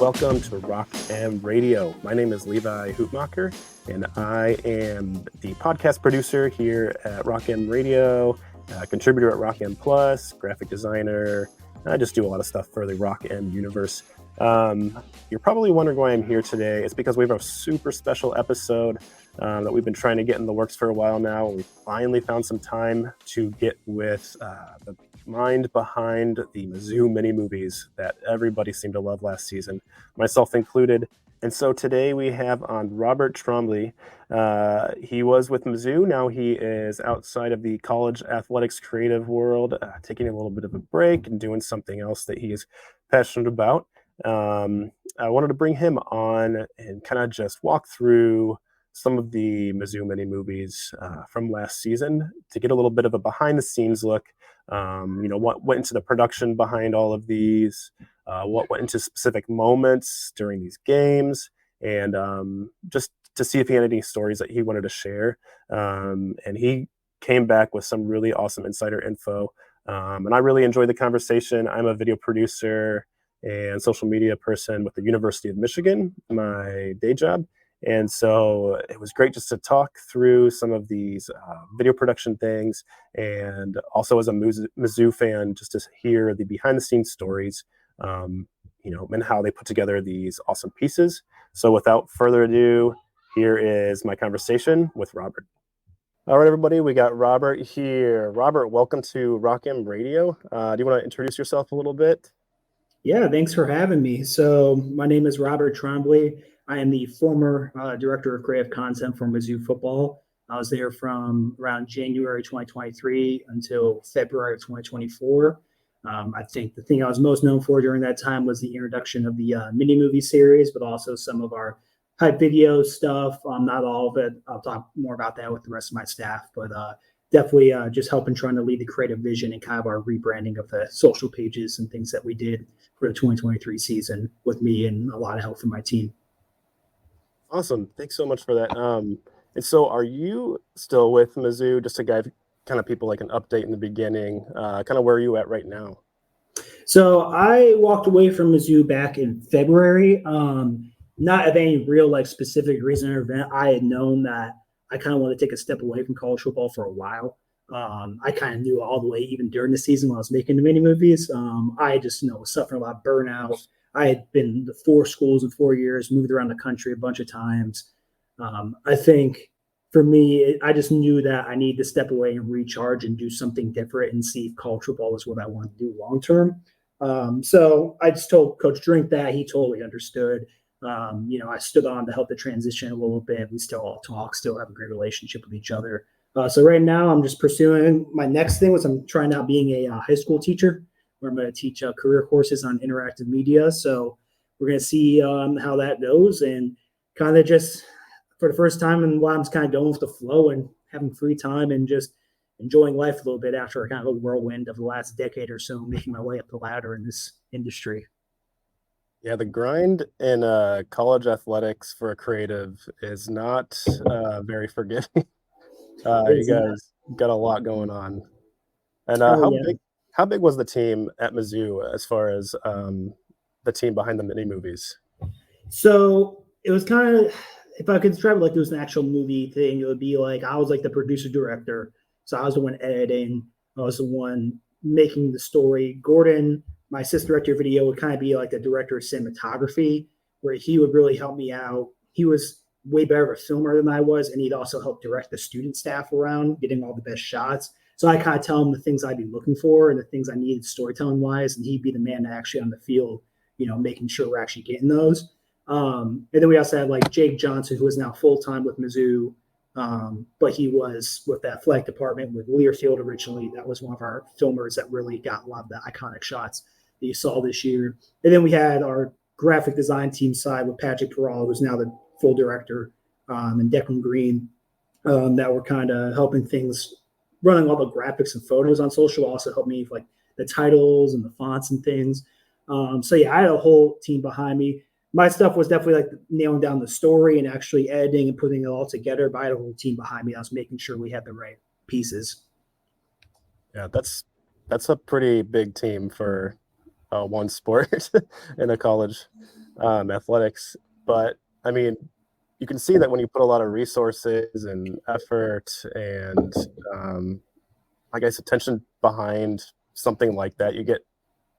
Welcome to Rock M Radio. My name is Levi Hutmacher, and I am the podcast producer here at Rock M Radio, contributor at Rock M Plus, graphic designer. I just do a lot of stuff for the Rock M universe. You're probably wondering why I'm here today. It's because we have a super special episode that we've been trying to get in the works for a while now. We finally found some time to get with the mind behind the Mizzou Mini Movies that everybody seemed to love last season, myself included. And so today we have on Robert Trombley. He was with Mizzou. Now he is outside of the college athletics creative world, taking a little bit of a break and doing something else that he is passionate about. I wanted to bring him on and kind of just walk through some of the Mizzou Mini Movies from last season to get a little bit of a behind the scenes look. What went into the production behind all of these, what went into specific moments during these games, and just to see if he had any stories that he wanted to share. And he came back with some really awesome insider info. And I really enjoyed the conversation. I'm a video producer and social media person with the University of Michigan, my day job. And so it was great just to talk through some of these video production things, and also as a Mizzou fan, just to hear the behind the scenes stories, and how they put together these awesome pieces. So without further ado, here is my conversation with Robert. All right, everybody, we got Robert here. Robert, welcome to Rock M Radio. Do you want to introduce yourself a little bit? Yeah, thanks for having me. So my name is Robert Trombley. I am the former director of creative content for Mizzou football. I was there from around January 2023 until February of 2024. I think the thing I was most known for during that time was the introduction of the mini movie series, but also some of our hype video stuff. Not all of it. I'll talk more about that with the rest of my staff, but definitely just helping trying to lead the creative vision and kind of our rebranding of the social pages and things that we did for the 2023 season with me and a lot of help from my team. Awesome. Thanks so much for that. And so are you still with Mizzou? Just to give kind of people like an update in the beginning, kind of where are you at right now? So I walked away from Mizzou back in February. Not of any real specific reason or event. I had known that I kind of wanted to take a step away from college football for a while. I kind of knew all the way, even during the season when I was making the mini movies. I just was suffering a lot of burnout. I had been to 4 schools in 4 years, moved around the country a bunch of times. I think for me, I just knew that I needed to step away and recharge and do something different and see if college football was what I wanted to do long term. So I just told Coach Drink that. He totally understood. I stood on to help the transition a little bit. We still all talk, still have a great relationship with each other. So right now I'm just pursuing my next thing, which I'm trying out being a high school teacher, where I'm going to teach career courses on interactive media. So we're going to see how that goes, and kind of just for the first time in a while, I'm just kind of going with the flow and having free time and just enjoying life a little bit after kind of a whirlwind of the last decade or so, making my way up the ladder in this industry. Yeah, the grind in college athletics for a creative is not very forgiving. You guys got a lot going on. And how big was the team at Mizzou as far as the team behind the mini movies? So it was kind of, if I could describe it like it was an actual movie thing, it would be like I was like the producer director. So I was the one editing. I was the one making the story. Gordon, my assistant director of video, would kind of be like the director of cinematography, where he would really help me out. He was way better of a filmer than I was, and he'd also help direct the student staff around getting all the best shots. So I kind of tell him the things I'd be looking for and the things I needed storytelling wise, and he'd be the man actually on the field, making sure we're actually getting those. And then we also had Jake Johnson, who is now full-time with Mizzou, but he was with that flag department with Learfield originally. That was one of our filmers that really got a lot of the iconic shots that you saw this year. And then we had our graphic design team side with Patrick Peral, who's now the full director, and Declan Green, that were kind of helping things, running all the graphics and photos on social, also helped me with the titles and the fonts and things. So yeah, I had a whole team behind me. My stuff was definitely nailing down the story and actually editing and putting it all together. But I had a whole team behind me. I was making sure we had the right pieces. Yeah, that's a pretty big team for one sport in a college athletics. But I mean, you can see that when you put a lot of resources and effort and I guess attention behind something like that, you get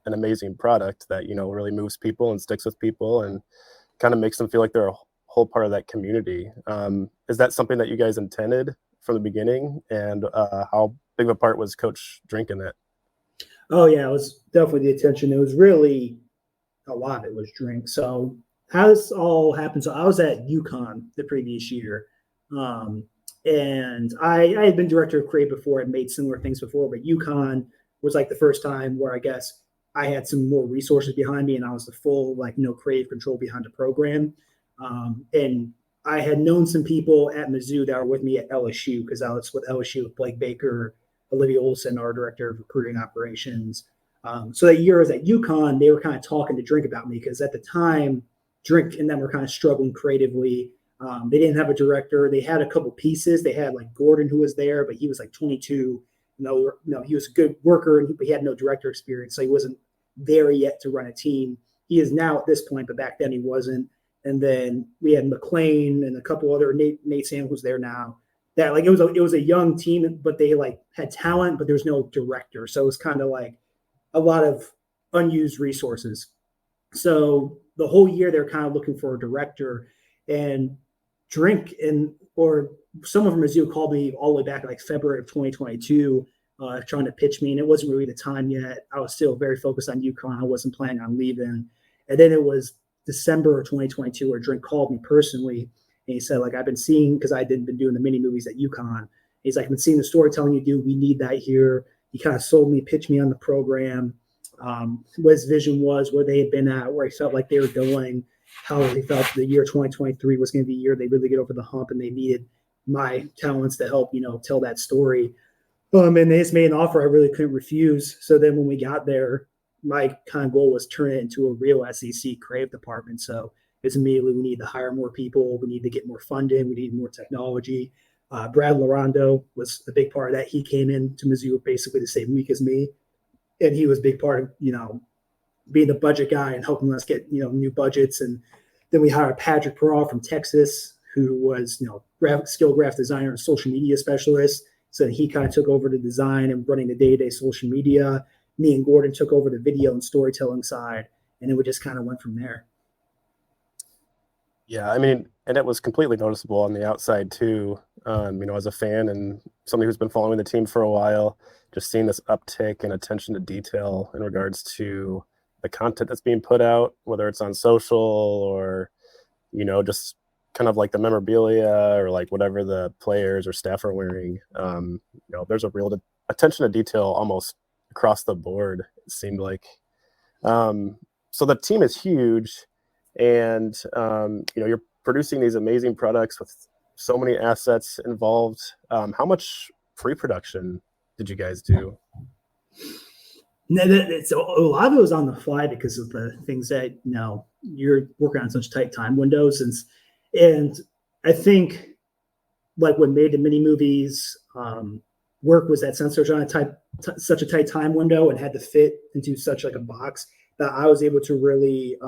an amazing product that, you know, really moves people and sticks with people and kind of makes them feel like they're a whole part of that community. Is that something that you guys intended from the beginning? And how big of a part was Coach Drink in that? Oh yeah, it was definitely the attention. It was really a lot of it was Drink. So how this all happened? So I was at UConn the previous year, and I had been director of creative before. I'd made similar things before, but UConn was like the first time where I guess I had some more resources behind me, and I was the full creative control behind the program. And I had known some people at Mizzou that were with me at LSU because I was with LSU with Blake Baker, Olivia Olson, our director of recruiting operations. So that year I was at UConn, they were kind of talking to Drink about me because at the time, Drink and them were kind of struggling creatively. They didn't have a director. They had a couple pieces. They had like Gordon who was there, but he was like 22. No, he was a good worker, but he had no director experience, so he wasn't there yet to run a team. He is now at this point, but back then he wasn't. And then we had McLean and a couple other Nate Sam who's there now. That like it was a young team, but they like had talent, but there's no director, so it was kind of like a lot of unused resources. So the whole year they're kind of looking for a director, and Drink or someone from Mizzou called me all the way back like February of 2022, trying to pitch me, and it wasn't really the time yet. I was still very focused on UConn. I wasn't planning on leaving. And then it was December of 2022 where Drink called me personally, and he said, like, I've been seeing, because I didn't been doing the mini movies at UConn. He's like, I've been seeing the storytelling you do. We need that here. He kind of sold me, pitched me on the program, what his vision was, where they had been at, where he felt like they were going, how he felt the year 2023 was going to be a year they really get over the hump, and they needed my talents to help, tell that story. And they just made an offer I really couldn't refuse. So then when we got there, my kind of goal was turn it into a real SEC creative department. So it's immediately we need to hire more people. We need to get more funding. We need more technology. Brad Larondo was a big part of that. He came into Mizzou basically the same week as me, and he was a big part of being the budget guy and helping us get new budgets. And then we hired Patrick Peral from Texas, who was skilled graphic designer and social media specialist. So he kind of took over the design and running the day-to-day social media. Me and Gordon took over the video and storytelling side, and then we just kind of went from there. Yeah, I mean, and it was completely noticeable on the outside too. As a fan and somebody who's been following the team for a while, just seeing this uptick in attention to detail in regards to the content that's being put out, whether it's on social or, just kind of like the memorabilia or like whatever the players or staff are wearing. There's a real attention to detail almost across the board, it seemed like. So the team is huge, and you're producing these amazing products with so many assets involved. How much pre-production did you guys do? No, a lot of it was on the fly because of the things that you're working on such tight time windows, and I think like what made the mini movies work was that since they're on such a tight time window and had to fit into such like a box, that I was able to really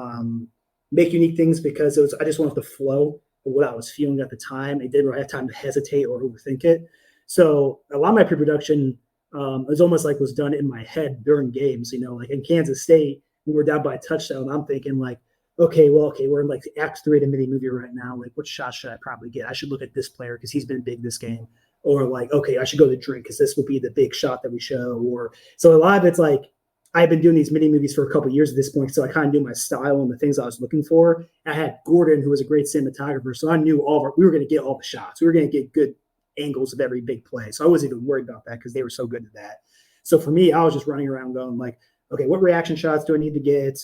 make unique things because I just wanted the flow of what I was feeling at the time. I didn't really have time to hesitate or overthink it. So a lot of my pre-production was almost like was done in my head during games. Like in Kansas State, when we're down by a touchdown, I'm thinking like, okay, we're in like act 3 of the mini movie right now. Like, what shot should I probably get? I should look at this player because he's been big this game. Or like, okay, I should go to Drink because this will be the big shot that we show. Or so a lot of it's like I've been doing these mini movies for a couple of years at this point, so I kind of knew my style and the things I was looking for. I had Gordon, who was a great cinematographer, so I knew we were going to get all the shots. We were going to get good angles of every big play. So I wasn't even worried about that because they were so good at that. So for me, I was just running around going like, okay, what reaction shots do I need to get?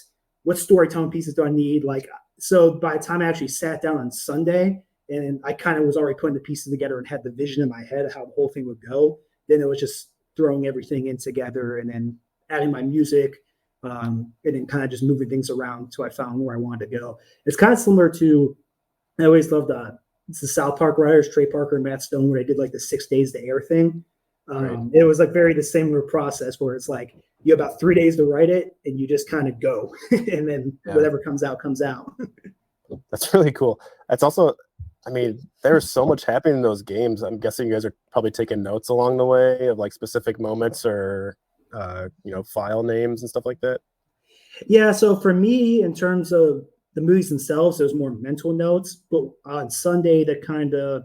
What storytelling pieces do I need? Like, so by the time I actually sat down on Sunday and I kind of was already putting the pieces together and had the vision in my head of how the whole thing would go, then it was just throwing everything in together and then adding my music and then kind of just moving things around until I found where I wanted to go. It's kind of similar to, I always loved it's the South Park writers, Trey Parker and Matt Stone, where they did like the 6 days to air thing. Right. It was like very the similar process where it's like you have about 3 days to write it, and you just kind of go, and then whatever comes out comes out. That's really cool. That's also, I mean, there's so much happening in those games. I'm guessing you guys are probably taking notes along the way of like specific moments or file names and stuff like that. Yeah, so for me, in terms of the movies themselves, there's more mental notes. But on Sunday, the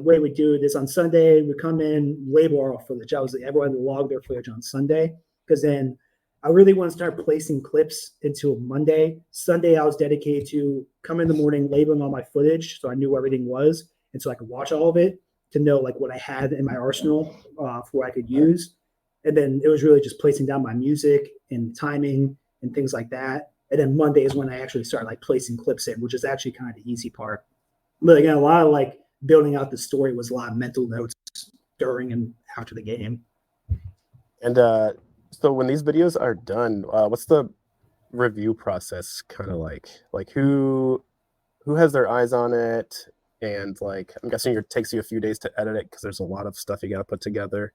way we do it is on Sunday, we come in, label our footage. Everyone had to log their footage on Sunday, because then I really want to start placing clips into Monday. Sunday, I was dedicated to come in the morning, labeling all my footage, so I knew where everything was, and so I could watch all of it to know like what I had in my arsenal for what I could use. And then it was really just placing down my music and timing and things like that. And then Monday is when I actually started like placing clips in, which is actually kind of the easy part. But again, a lot of like building out the story was a lot of mental notes during and after the game. And so when these videos are done, what's the review process kind of like? Like who has their eyes on it? And like, I'm guessing it takes you a few days to edit it because there's a lot of stuff you got to put together.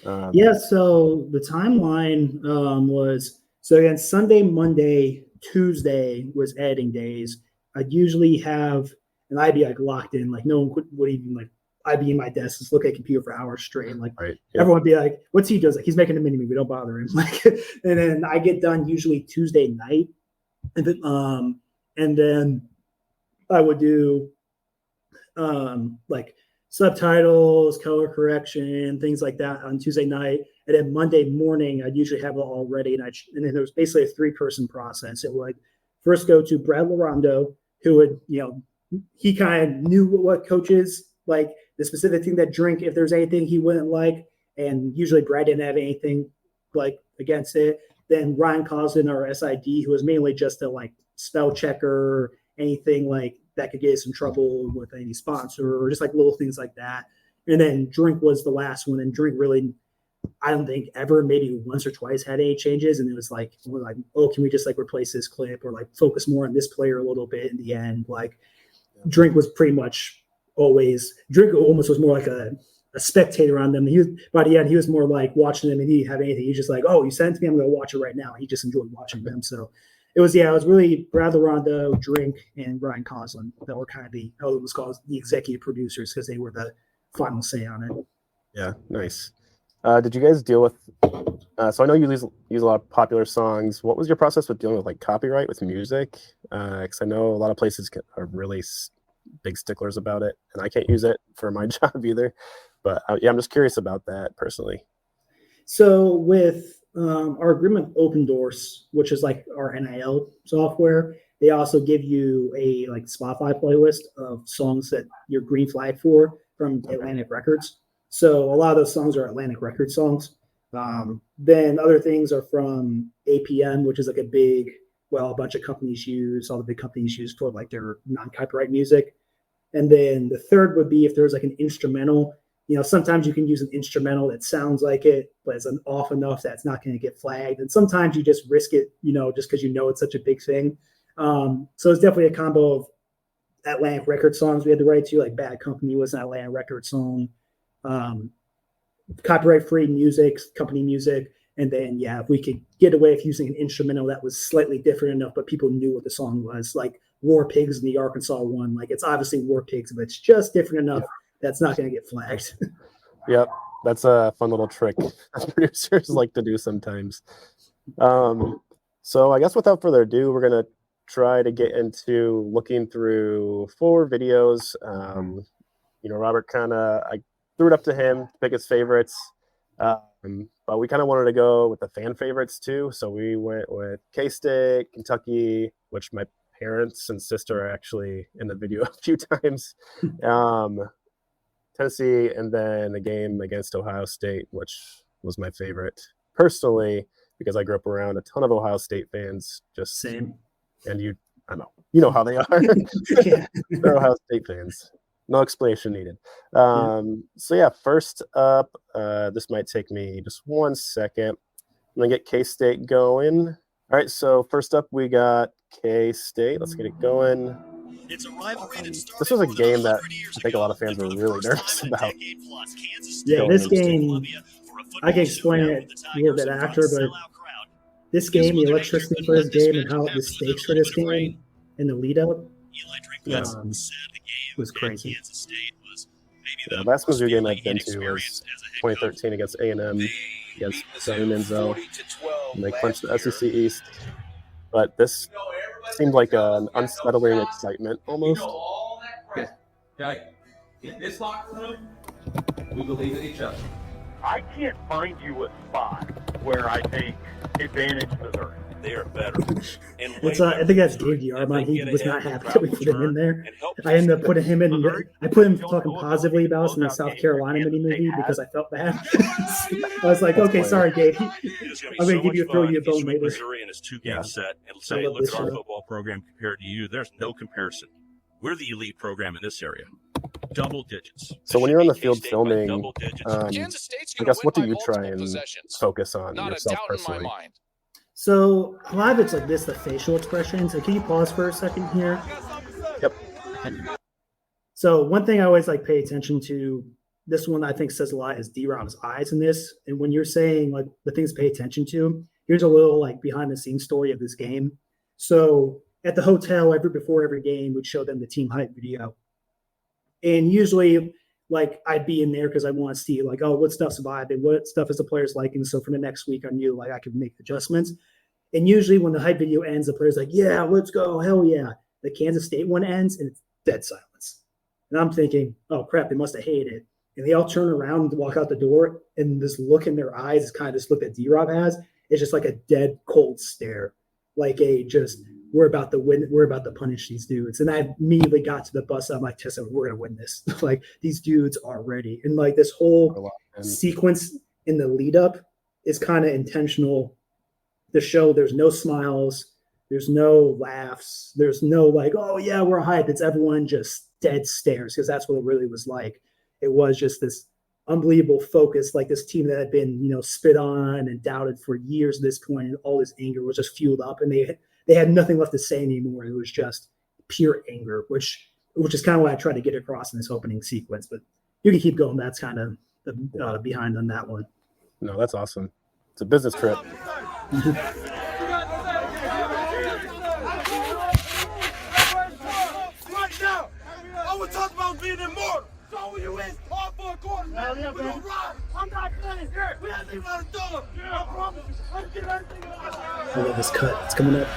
So the timeline was, so again, Sunday, Monday, Tuesday was editing days. I'd usually have, and I'd be like locked in, like no one would even like, I'd be in my desk, just look at a computer for hours straight. And like everyone would be like, what's he does? Like he's making a mini movie, don't bother him. Like, and then I get done usually Tuesday night. And then I would do like subtitles, color correction, things like that on Tuesday night. And then Monday morning, I'd usually have it all ready. And then there was basically a 3-person process. It would first go to Brad Larondo, who would, he kind of knew what coaches, like the specific thing that drink, if there's anything he wouldn't like. And usually Brad didn't have anything like against it. Then Ryan Coslin, our SID, who was mainly just a like spell checker, anything like that could get us in trouble with any sponsor or just like little things like that. And then Drink was the last one. And Drink really, I don't think ever, maybe once or twice had any changes. And it was like, we're like, oh, can we just like replace this clip or like focus more on this player a little bit in the end? Like Drink was pretty much always, Drink almost was more like a spectator on them. By the end, he was more like watching them and he didn't have anything. He's just like, oh, you sent it to me, I'm going to watch it right now. He just enjoyed watching them. So it was really Brad Rondo, Drink, and Ryan Coslin that were kind of it was called the executive producers because they were the final say on it. Yeah, nice. Did you guys deal with, so I know you use a lot of popular songs. What was your process with dealing with like copyright with music? Because I know a lot of places are really big sticklers about it, and I can't use it for my job either. But I'm just curious about that personally. So with our agreement with Open Doors, which is like our NIL software, they also give you a like Spotify playlist of songs that you're green flag for from Atlantic Records. So a lot of those songs are Atlantic Records songs. Then other things are from APM, which is like a bunch of companies use, all the big companies use for like their non-copyright music. And then the third would be if there's like an instrumental. Sometimes you can use an instrumental that sounds like it, but it's off enough that it's not going to get flagged. And sometimes you just risk it, just because it's such a big thing. So it's definitely a combo of Atlantic Record songs we had to write to, like Bad Company was an Atlantic Record song, copyright-free music, company music. And then, if we could get away with using an instrumental that was slightly different enough, but people knew what the song was, like War Pigs in the Arkansas one. Like it's obviously War Pigs, but it's just different enough. That's not going to get flagged. Yep. That's a fun little trick producers like to do sometimes. So I guess without further ado, we're going to try to get into looking through 4 videos. Robert I threw it up to him to pick his favorites. But we kind of wanted to go with the fan favorites too. So we went with K-State, Kentucky, which my parents and sister are actually in the video a few times. Tennessee, and then a game against Ohio State, which was my favorite personally because I grew up around a ton of Ohio State fans. Just same, and I know how they are. They're Ohio State fans. No explanation needed. So first up, this might take me just 1 second. I'm gonna get K-State going. All right, so first up we got K-State. Let's get it going. This was a game that I think a lot of fans were really nervous about. Yeah, this game, I can explain it a little bit after, but this game, the electricity for this game and how the stakes for this game and the lead up was crazy. The last Mizzou game I've been to was 2013 against A&M, against Sonny Manziel, and they clinched the SEC East. But this seemed like an unsettling excitement almost. Okay. In this locker room, we believe in each other. I can't find you a spot where I take advantage of Missouri. They are better. I think that's Gabe Yarmon. He was not happy that we put him in there. I ended up putting him in. I put him talking positively about us in the South Carolina mini movie because I felt bad. I was like, okay, sorry, Gabe. I'm going to throw you a bone later. Missouri in his two-game set and say, look at our football program compared to you. There's no comparison. We're the elite program in this area. Double digits. So when you're on the field filming, I guess what do you try and focus on yourself personally? So a lot of it's like this, the facial expressions. So can you pause for a second here? Yep. So one thing I always like pay attention to, this one I think says a lot, is D-Rob's eyes in this. And when you're saying like the things to pay attention to, here's a little like behind the scenes story of this game. So at the hotel, before every game, we'd show them the team hype video. And usually like I'd be in there because I want to see like, oh, what stuff's vibing, what stuff is the players liking. So for the next week, I knew like I could make adjustments. And usually when the hype video ends, the player's like, yeah, let's go, hell yeah. The Kansas State one ends and it's dead silence. And I'm thinking, oh crap, they must have hated it. And they all turn around and walk out the door, and this look in their eyes is kind of this look that D-Rob has. It's just like a dead cold stare, like a just, we're about to win. We're about to punish these dudes. And I immediately got to the bus. I'm like, Tessa, we're going to win this. Like, these dudes are ready. And like this whole sequence in the lead up is kind of intentional to show there's no smiles. There's no laughs. There's no like, oh yeah, we're hyped. It's everyone just dead stares, because that's what it really was like. It was just this unbelievable focus, like this team that had been, spit on and doubted for years at this point, and all this anger was just fueled up, and they had nothing left to say anymore. It was just pure anger, which is kind of what I tried to get across in this opening sequence. But you can keep going. That's kind of the behind on that one. No, that's awesome. It's a business trip. Right now, I would talk about being immortal. So when you is hard for a quarter, we gonna ride. I'm not playing here. We haven't even got a dollar. I promise you. Let's get everything I love this cut. It's coming up.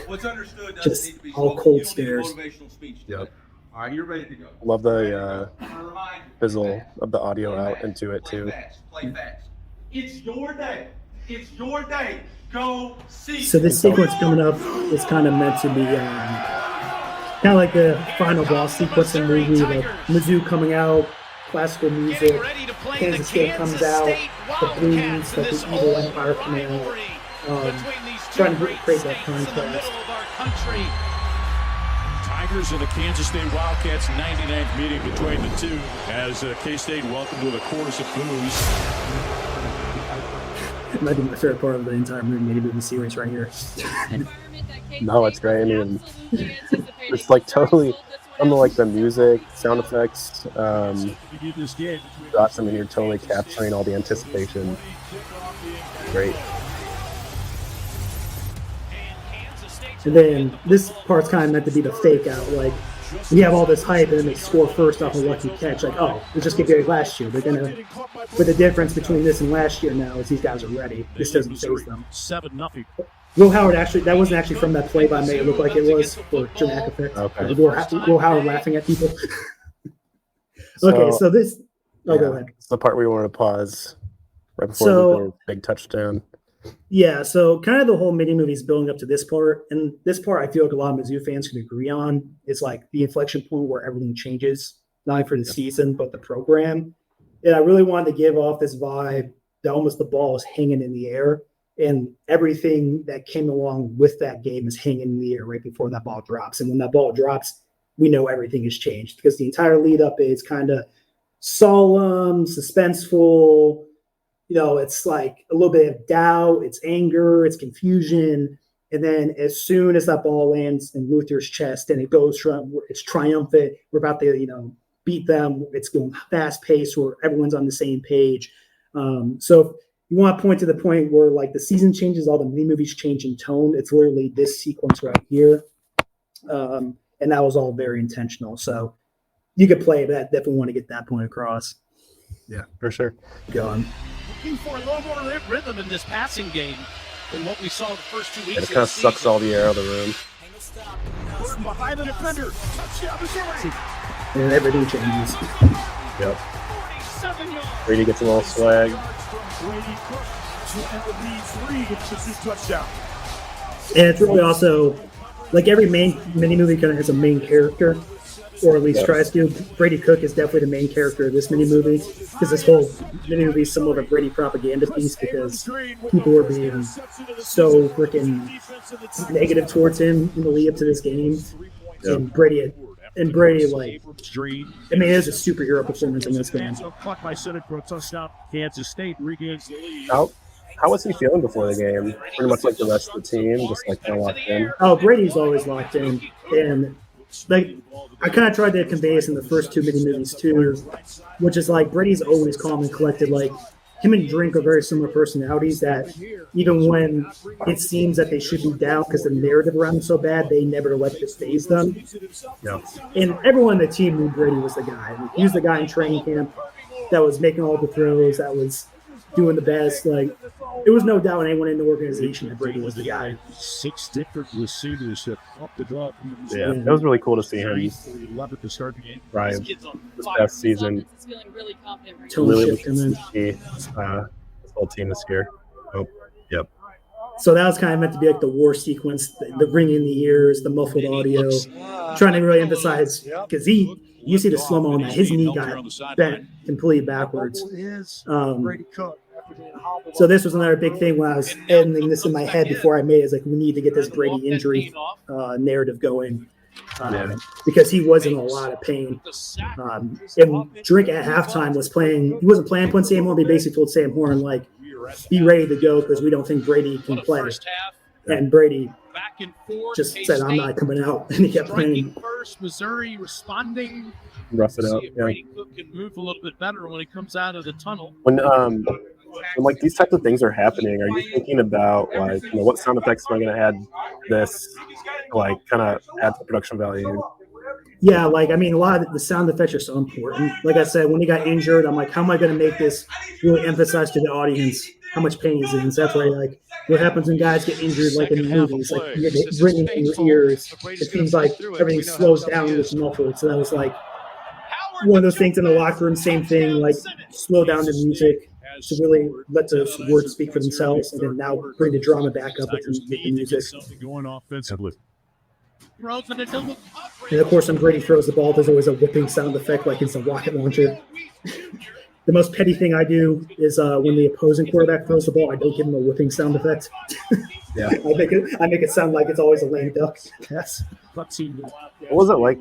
What's understood doesn't Just need to be all spoken. cold You don't need a stares. motivational speech. Yep. All right, you're ready to go. Love the I'm gonna remind you, fizzle of the audio play out fast, into it play too. fast, play fast. It's your day. It's your day. Go see. So this sequence coming up is kind of meant to be kind of like the final boss sequence in the movie, like Mizzou coming out, classical music, Kansas State comes out, the blues, like the evil empire coming out, trying to create that contrast. Tigers and the Kansas State Wildcats, 99th meeting between the two as K-State welcomed with a chorus of boos. It might be my favorite part of the entire movie series right here. No, it's great. I mean, it's like totally, some of like the music, sound effects, shots. I mean, you're totally capturing all the anticipation. Great. And then this part's kind of meant to be the fake out. Like, we have all this hype, and then they score first off a lucky catch. Like, oh, it just get Gary last year. They're gonna, but the difference between this and last year now is these guys are ready. This doesn't phase them. 7-0. Will Howard that wasn't actually from that play by me. It looked like it was for dramatic effect. Okay. Will Howard laughing at people. Okay, so this. Oh, go ahead. It's the part we wanted to pause right before the big touchdown. Yeah, so kind of the whole mini movie is building up to this part, and this part I feel like a lot of Mizzou fans can agree on. It's like the inflection point where everything changes, not only for the season but the program. And I really wanted to give off this vibe that almost the ball is hanging in the air, and everything that came along with that game is hanging in the air right before that ball drops. And when that ball drops, we know everything has changed, because the entire lead up is kind of solemn, suspenseful. It's like a little bit of doubt, it's anger, it's confusion. And then as soon as that ball lands in Luther's chest and it goes from, it's triumphant, we're about to, beat them. It's going fast paced where everyone's on the same page. So you want to point to the point where like the season changes, all the mini movies change in tone. It's literally this sequence right here. And that was all very intentional. So you could play that. Definitely want to get that point across. Yeah, for sure. Go on. Looking for a little more rhythm in this passing game than what we saw the first 2 weeks. It kind of sucks all the air out of the room. Behind the defender. Touchdown, Missouri. And everything changes. Yep. 47 yards. Brady gets a little swag. Brady Cook to lead 3 to his touchdown. And it's really also like every main mini movie kind of has a main character, or at least tries to. Brady Cook is definitely the main character of this mini movie because this whole mini movie is somewhat of a Brady propaganda piece because people were being so freaking negative towards him in the lead up to this game. Yep. And Brady, like, I mean, it is a superhero performance in this game. Kansas State regains the lead. How was he feeling before the game? Pretty much like the rest of the team, just like kind of locked in. Oh, Brady's always locked in, and like I kind of tried to convey this in the first 2 mini movies too, which is like Brady's always calm and collected. Like him and Drink are very similar personalities that even when it seems that they should be down because the narrative around them so bad, they never let it phase them. Yeah. And everyone in the team knew Brady was the guy. He was the guy in training camp that was making all the throws, that was doing the best. Like, it was no doubt anyone in the organization that Brady was the guy. 6 different receivers have up the drop. Yeah, it was really cool to see him. Love it to start the game. Ryan, this past season, Totally really shift him in. this whole team this year. Oh, yep. So that was kind of meant to be like the war sequence, the ringing in the ears, the muffled audio, trying to really emphasize because you see the slow-mo on that, his knee got bent completely backwards. So this was another big thing when I was editing this in my head before I made it. It's like, we need to get this Brady injury narrative going because he was in a lot of pain. And Drink at halftime was playing. He wasn't playing Sam Horn. He basically told Sam Horn, like, be ready to go because we don't think Brady can play. And Brady just said, I'm not coming out. And he kept playing. First, Missouri responding. Rough it out. Yeah. Brady Cook can move a little bit better when he comes out of the tunnel. When like these types of things are happening, are you thinking about like, what sound effects am I going to add this, like kind of add to production value? Yeah, like, I mean, a lot of the sound effects are so important. Like I said, when he got injured, I'm like, how am I going to make this really emphasize to the audience how much pain he's in? So that's why, like, what happens when guys get injured, like in the movies, like you're ringing in your ears. It seems like everything slows down and gets muffled. So that was like one of those things in the locker room. Same thing, like slow down the music to really let those words speak for themselves, and then now bring the drama back up with the music. Going offensively. And of course, when Brady throws the ball, there's always a whipping sound effect, like it's a rocket launcher. The most petty thing I do is when the opposing quarterback throws the ball, I don't give him a whipping sound effect. Yeah, I make it sound like it's always a lame duck. Yes. What was it like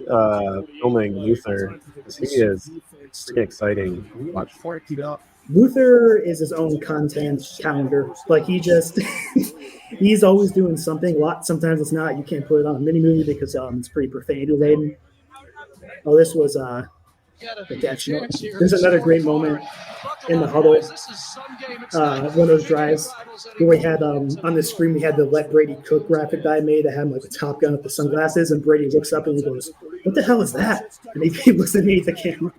filming Luther? He is pretty exciting. Watch. Luther is his own content calendar. Like he's always doing something. A lot. Sometimes it's not. You can't put it on a mini movie because it's pretty profanity laden. Oh, this was there's another great moment in the huddle. One of those drives where we had on the screen we had the Let Brady Cook graphic that I made that had like a Top Gun with the sunglasses, and Brady looks up and he goes, "What the hell is that?" And he looks at me at the camera.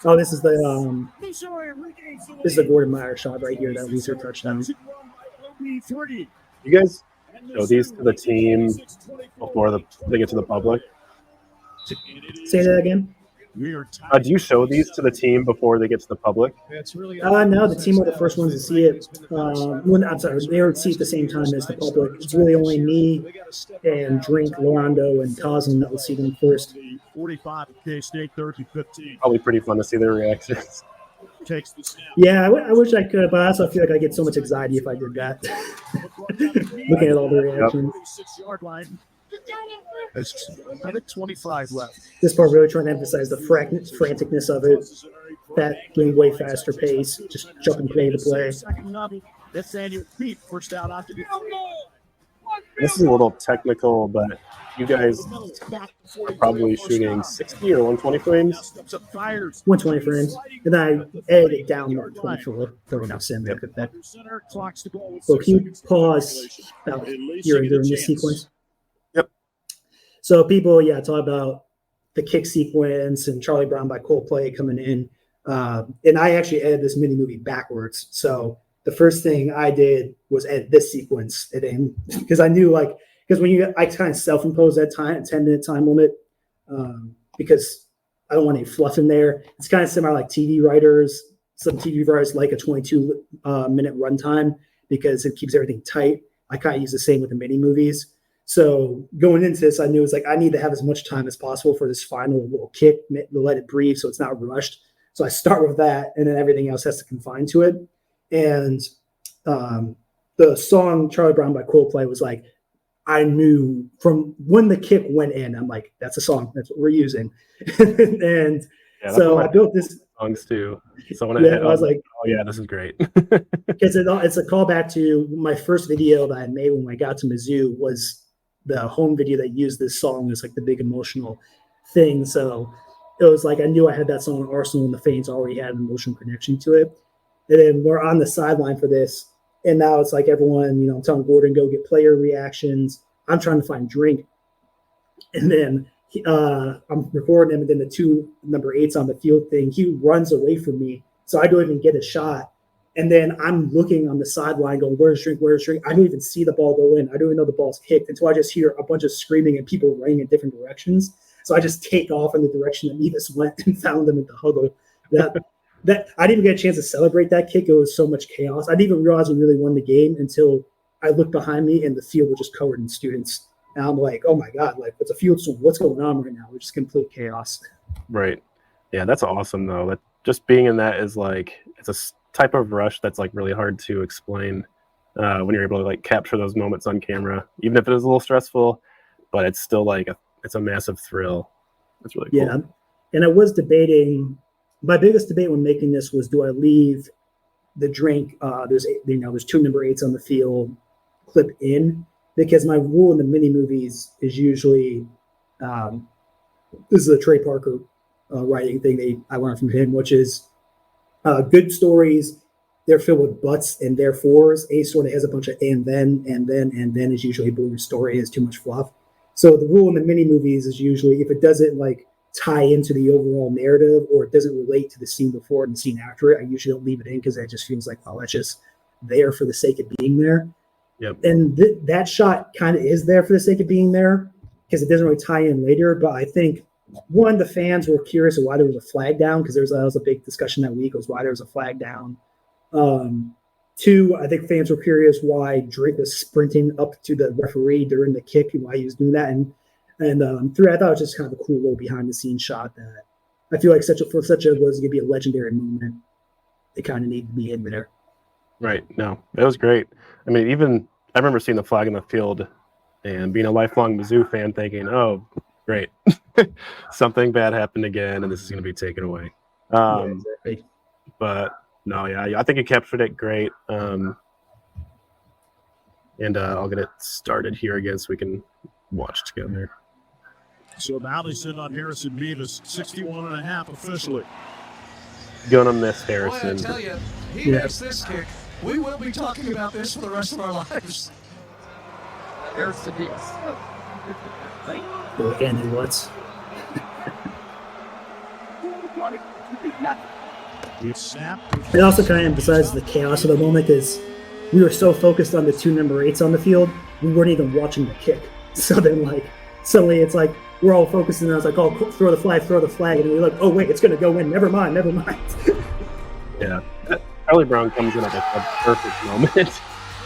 Oh, this is the Gordon Meyer shot right here, that Luther touchdown. You guys show these to the team before they get to the public? Say that again. Do you show these to the team before they get to the public? No, the team are the first ones to see it. I'm sorry, they would see it at the same time as the public. It's really only me and Drink, Lorando, and Cosm that will see them first. 45 K-State, 30-15. Probably pretty fun to see their reactions. Yeah, I wish I could, but I also feel like I get so much anxiety if I did that. Looking at all the reactions. 6-yard line. There's 25 left. This part really trying to emphasize the franticness of it. That being way faster pace, just jumping play to play. That's Daniel Pete, first out after the This is a little technical, but you guys are probably shooting 60 or 120 frames? 120 frames. And then I edited it down to 24. Throwing out sim. Yep. So can you pause about here and during this sequence? Yep. So people, talk about the kick sequence and Charlie Brown by Coldplay coming in. And I actually edited this mini movie backwards. So the first thing I did was edit this sequence because I knew because I kind of self-imposed that 10-minute time limit because I don't want any fluff in there. It's kind of similar like TV writers. Some TV writers like a 22-minute runtime because it keeps everything tight. I kind of use the same with the mini movies. So going into this, I knew I need to have as much time as possible for this final little kick, let it breathe so it's not rushed. So I start with that, and then everything else has to confine to it. And the song Charlie Brown by Coldplay was I knew from when the kick went in, I'm like, that's a song. That's what we're using. And so I built this. Songs too. So when I was like, oh yeah, this is great. Because it's a callback to my first video that I made when I got to Mizzou was the home video that used this song as the big emotional thing. So it was I knew I had that song in Arsenal and the fans already had an emotional connection to it. And then we're on the sideline for this. And now it's everyone, I'm telling Gordon, go get player reactions. I'm trying to find drink. And then I'm recording him. And then the 2 number 8s on the field thing, he runs away from me. So I don't even get a shot. And then I'm looking on the sideline going, where's drink? Where's drink? I don't even see the ball go in. I don't even know the ball's kicked until I just hear a bunch of screaming and people running in different directions. So I just take off in the direction that Nevis went and found them at the huddle. That I didn't even get a chance to celebrate that kick. It was so much chaos. I didn't even realize we really won the game until I looked behind me and the field was just covered in students. And I'm like, oh my God, it's a field storm. What's going on right now? We're just complete chaos. Right. Yeah, that's awesome though. That just being in that is it's a type of rush that's really hard to explain when you're able to capture those moments on camera, even if it is a little stressful, but it's still it's a massive thrill. It's really cool. Yeah. And I was debating. My biggest debate when making this was, do I leave the drink? There's 2 number 8s on the field clip in, because my rule in the mini movies is usually this is a Trey Parker writing thing I learned from him, which is good stories. They're filled with buts and therefores. A sort of has a bunch of and then is usually a boring story. It has too much fluff. So the rule in the mini movies is usually if it doesn't tie into the overall narrative or it doesn't relate to the scene before and the scene after it, I usually don't leave it in because it just feels that's just there for the sake of being there. Yep. And that shot kind of is there for the sake of being there because it doesn't really tie in later. But I think, one, the fans were curious of why there was a flag down because that was a big discussion that week was why there was a flag down. 2, I think fans were curious why Drake was sprinting up to the referee during the kick and why he was doing that. And 3, I thought it was just kind of a cool little behind-the-scenes shot that I feel was going to be a legendary moment. It kind of needed to be in there. Right. No, it was great. I mean, even I remember seeing the flag in the field and being a lifelong Mizzou fan thinking, oh, great. Something bad happened again, and this is going to be taken away. Exactly. But, no, yeah, I think you captured it great. And I'll get it started here again so we can watch together. So now they send on Harrison Beavis, 61.5 officially. Gonna miss Harrison. Boy, I tell you, he makes this kick. We will be talking about this for the rest of our lives. Harrison Beavis. And what's it also kind of emphasizes the chaos of the moment because we were so focused on the 2 number 8s on the field, we weren't even watching the kick. So then suddenly it's we're all focusing. And I was like, oh, throw the flag. And we're like, oh, wait, it's going to go in. Never mind. Yeah. Charlie Brown comes in at a perfect moment.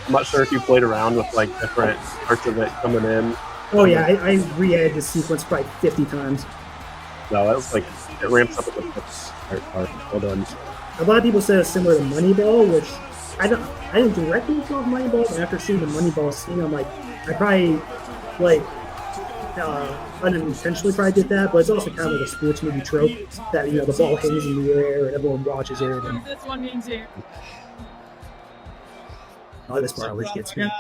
I'm not sure if you played around with different parts of it coming in. Oh, yeah. I re-edited this sequence probably 50 times. No, that was it ramps up at the part. Well done. A lot of people said it's similar to Moneyball, which I didn't directly feel Moneyball, but after seeing the Moneyball scene, I'm I probably unintentionally probably did that, but it's also kind of a sports movie trope that the ball hangs in the air and everyone watches it. And this one means here. Oh, this part always gets me.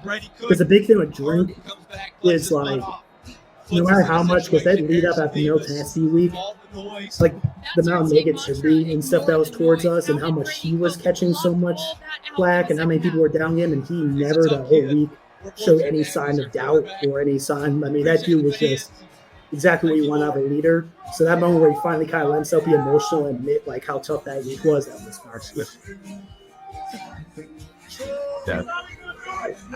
Because the big thing with Drink is like, no matter how much, because that lead up after Middle Tennessee week, like the amount of negativity and stuff that was towards us, and how much he was catching so much flack, and how many people were down him, and he never the whole week showed any sign of doubt or any sign. I mean, that dude was just exactly what you want out of a leader. So that moment where he finally kind of let himself be emotional and admit like how tough that week was, that was smart. Yeah, I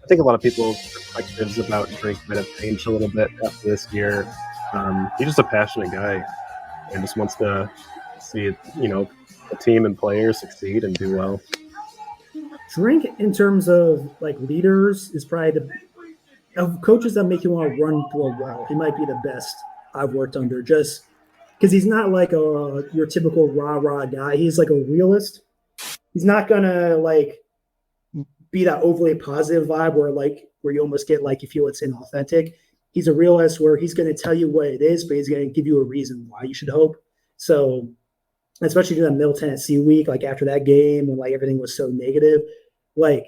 think a lot of people's perspectives about Drake might have changed a little bit after this year. He's just a passionate guy and just wants to see, a team and players succeed and do well. Drink, in terms of like leaders, is probably of coaches that make you want to run through a wall. He might be the best I've worked under, just because he's not like your typical rah-rah guy. He's like a realist. He's not gonna like be that overly positive vibe where you almost get like you feel it's inauthentic. He's a realist where he's going to tell you what it is, but he's going to give you a reason why you should hope. So, especially during that Middle Tennessee week, like after that game when like everything was so negative, like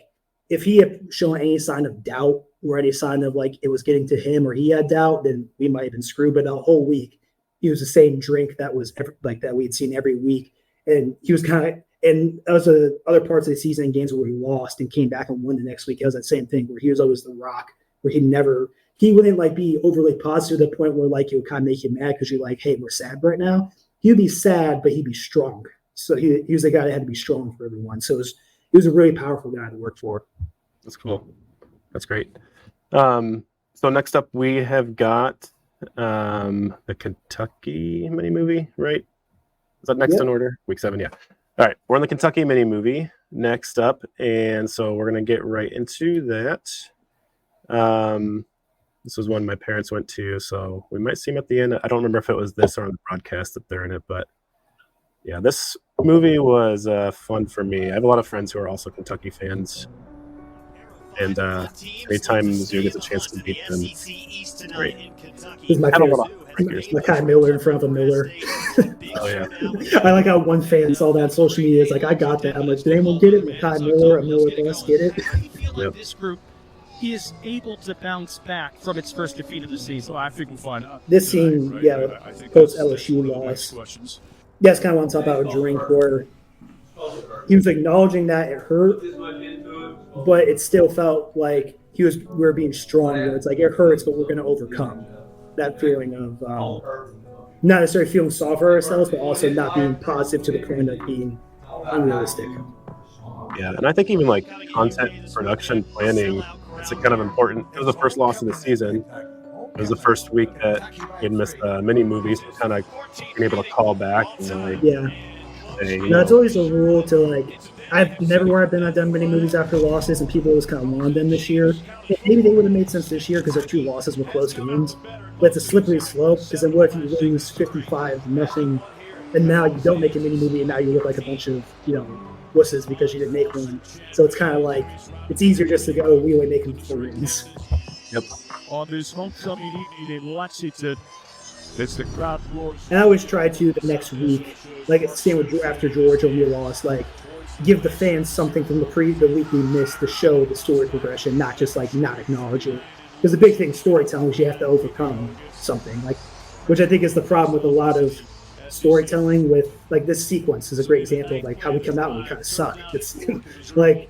if he had shown any sign of doubt or any sign of like it was getting to him or he had doubt, then we might have been screwed. But the whole week, he was the same Drink that was like that we'd seen every week, and he was kind of. And that was the other parts of the season in games where he lost and came back and won the next week. It was that same thing where he was always the rock, where he wouldn't like be overly positive to the point where like it would kind of make you mad because you're like, hey, we're sad right now. He'd be sad, but he'd be strong. So he was the guy that had to be strong for everyone. So he was a really powerful guy to work for. That's cool. That's great. So next up we have got the Kentucky mini movie, right? Is that next in order? Week 7, yeah. All right, we're on the Kentucky mini movie next up, and so we're going to get right into that. This was one my parents went to, so we might see him at the end. I don't remember if it was this or on the broadcast that they're in it, but yeah, this movie was fun for me. I have a lot of friends who are also Kentucky fans, and anytime Mizzou gets a chance to beat them, it's great. He's my favorite. Makai Miller in front of a Miller. Oh yeah. I like how one fan saw that on social media. It's like, I got that. I'm like, did anyone get it? Makai Miller, a Miller bus, get it? Yep. This group is able to bounce back from its first defeat of the season. Well, I think we'll find out. This scene, post LSU loss. That's kind of what I'm talking about with Drink, where he was acknowledging that it hurt, but it still felt like we were being strong. It's like, it hurts, but we're going to overcome. That feeling of not necessarily feeling sorry for ourselves, but also not being positive to the point of being unrealistic. Yeah, and I think even like content production planning, it's kind of important. It was the first loss of the season. It was the first week that he'd missed mini movies, kind of being able to call back. And, it's always a rule to like. I've never where I've done many movies after losses, and people always kind of wanted them this year. Maybe they would have made sense this year because their 2 losses were close games. But it's a slippery slope, because then what if you lose 55-0, and now you don't make a mini movie, and now you look like a bunch of wusses because you didn't make one. So it's kind of like it's easier just to go, we only make them 4 wins. Yep. On this homecoming evening in Lexington, it's the crowd roars. And I always try to the next week, like same with after Georgia when we lost, like give the fans something from the week we missed to show the story progression, not just like not acknowledge it. Because the big thing storytelling is you have to overcome something, like which I think is the problem with a lot of storytelling. With like this sequence is a great example of like how we come out and we kind of suck. It's like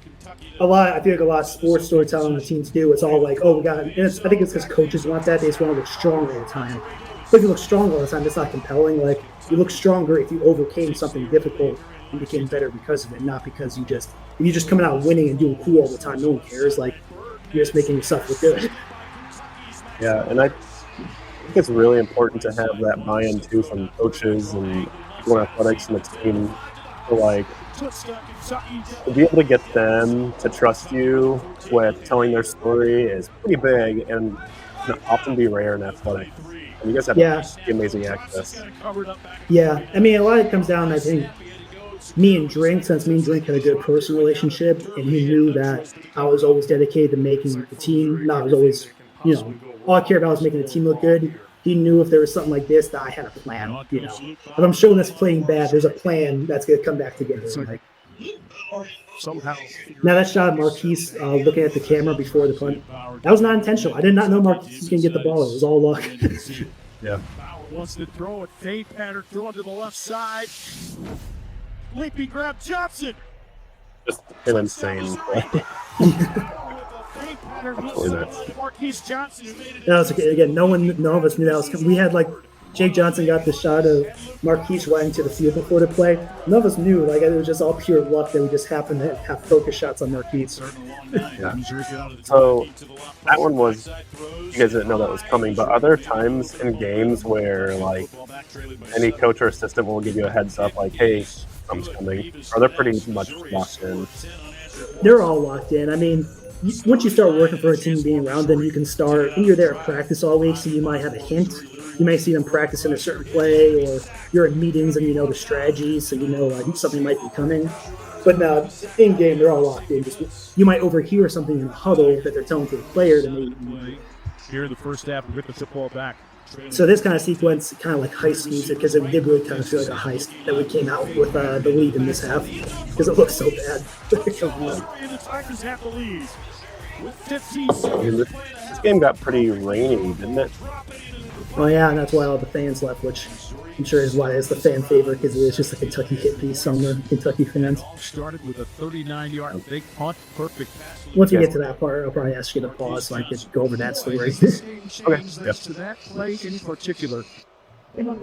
I feel like a lot of sports storytelling the teams do. It's all like, oh, we got it. And I think it's because coaches want that. They just want to look strong all the time. But if you look strong all the time, it's not compelling. Like you look stronger if you overcame something difficult and became better because of it, not because if you're just coming out winning and doing cool all the time, no one cares. Like you're just making yourself look good. Yeah, and I think it's really important to have that buy-in too from coaches and people in athletics and the team to be able to get them to trust you with telling their story is pretty big and can often be rare in athletics. And you guys have amazing access. Yeah, I mean, a lot of it comes down, I think, me and Drink had a good personal relationship, and he knew that I was always dedicated to making the team. I was always, all I cared about was making the team look good. He knew if there was something like this that I had a plan. If I'm showing this playing bad, there's a plan that's going to come back together. Like, Somehow. Now that shot of Marquise looking at the camera before the punt, that was not intentional. I did not know Marquise was going to get the ball. It was all luck. Yeah. Wants to throw a fade pattern, throw it to the left side. Leaping grab Johnson. Just an insane. Marquise Johnson. That was again. None of us knew that was coming. We had Jake Johnson got the shot of Marquise running to the field before the play. None of us knew. It was just all pure luck that we just happened to have focus shots on Marquise. Yeah. So that one was, you guys didn't know that was coming, but other times in games where any coach or assistant will give you a heads up, hey, something's coming, or they're pretty much locked in. They're all locked in. I mean, once you start working for a team, being around them, you can start. You're there at practice all week, so you might have a hint. You may see them practicing a certain play, or you're in meetings and you know the strategy, so you know something might be coming. But now, in game, they're all locked in. You might overhear something in the huddle that they're telling to the player to maybe. Here in the first half, we get the football back. So this kind of sequence, kind of like heist music, because it did really kind of feel like a heist that we came out with the lead in this half, because it looks so bad. The Tigers have the lead with 15 seconds. This game got pretty rainy, didn't it? Oh yeah, and that's why all the fans left, which I'm sure is why it's the fan favorite, because it's just a Kentucky hit piece on the Kentucky fans. Started with a 39-yard big punt, perfect. Once we get to that part, I'll probably ask you to pause so I can go over that story. Okay. Yep. To that play in particular,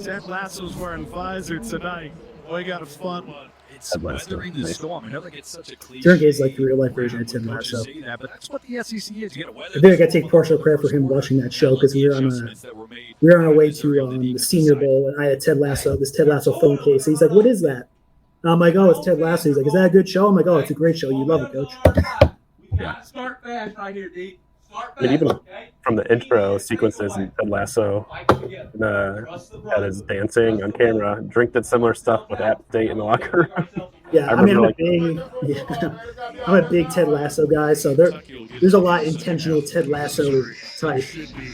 Ted Lasso's wearing visor tonight. Boy, got a fun one. It's weathering the storm. It never gets such a cliche. Turn is like the real life version of Ted Lasso. But that's what the SEC is. You I think I got to take partial credit for him watching that show, because we were on our way to the Senior Bowl, and I had this Ted Lasso phone case. And he's like, "What is that?" And I'm like, "Oh, it's Ted Lasso." He's like, "Is that a good show?" I'm like, "Oh, it's a great show. You love it, Coach." Yeah. Start fast right here, D. And even from the intro sequences in Ted Lasso, had his dancing on camera, did similar stuff with App State in the locker room. Yeah, I'm a big Ted Lasso guy, so there's a lot of intentional Ted Lasso type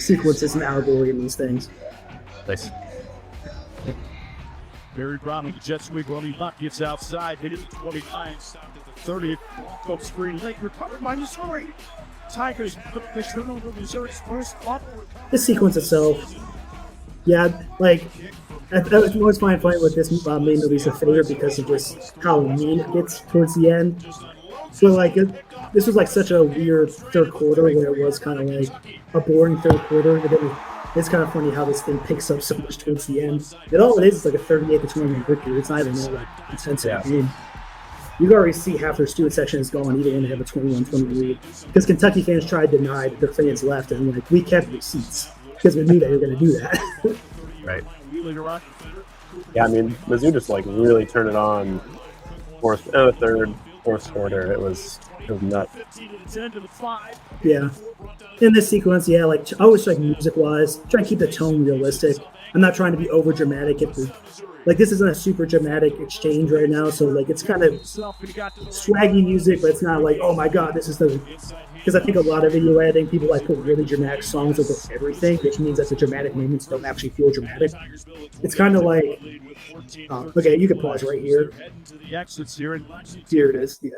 sequences and allegory in these things. Nice. Barry Brown with the jet sweep. Ronnie Luck gets outside. Hit it to 29. 30. Go screen late. Recovered by Missouri. Tigers put the turnover Missouri's first punt. The sequence itself, yeah, I always find fighting with this main movie's a favorite because of just how mean it gets towards the end. So this was such a weird third quarter where it was kind of a boring third quarter. And then it's kind of funny how this thing picks up so much towards the end. All it is a 38-21 victory. It's not even that intensive game. You can already see half their student section is gone, even when they have a 21-20 lead. Because Kentucky fans tried to deny that their fans left, and we kept their seats because we knew they were going to do that. Right. Yeah, I mean, Mizzou just really turned it on. Third, fourth quarter, it was nuts. Yeah. In this sequence, yeah, I always music-wise, try to keep the tone realistic. I'm not trying to be over dramatic. This isn't a super dramatic exchange right now, so it's kind of swaggy music, but it's not oh my god, this is because I think a lot of video editing people put really dramatic songs over everything, which means that the dramatic moments don't actually feel dramatic. It's kind of okay, you can pause right here. Here it is. Yeah.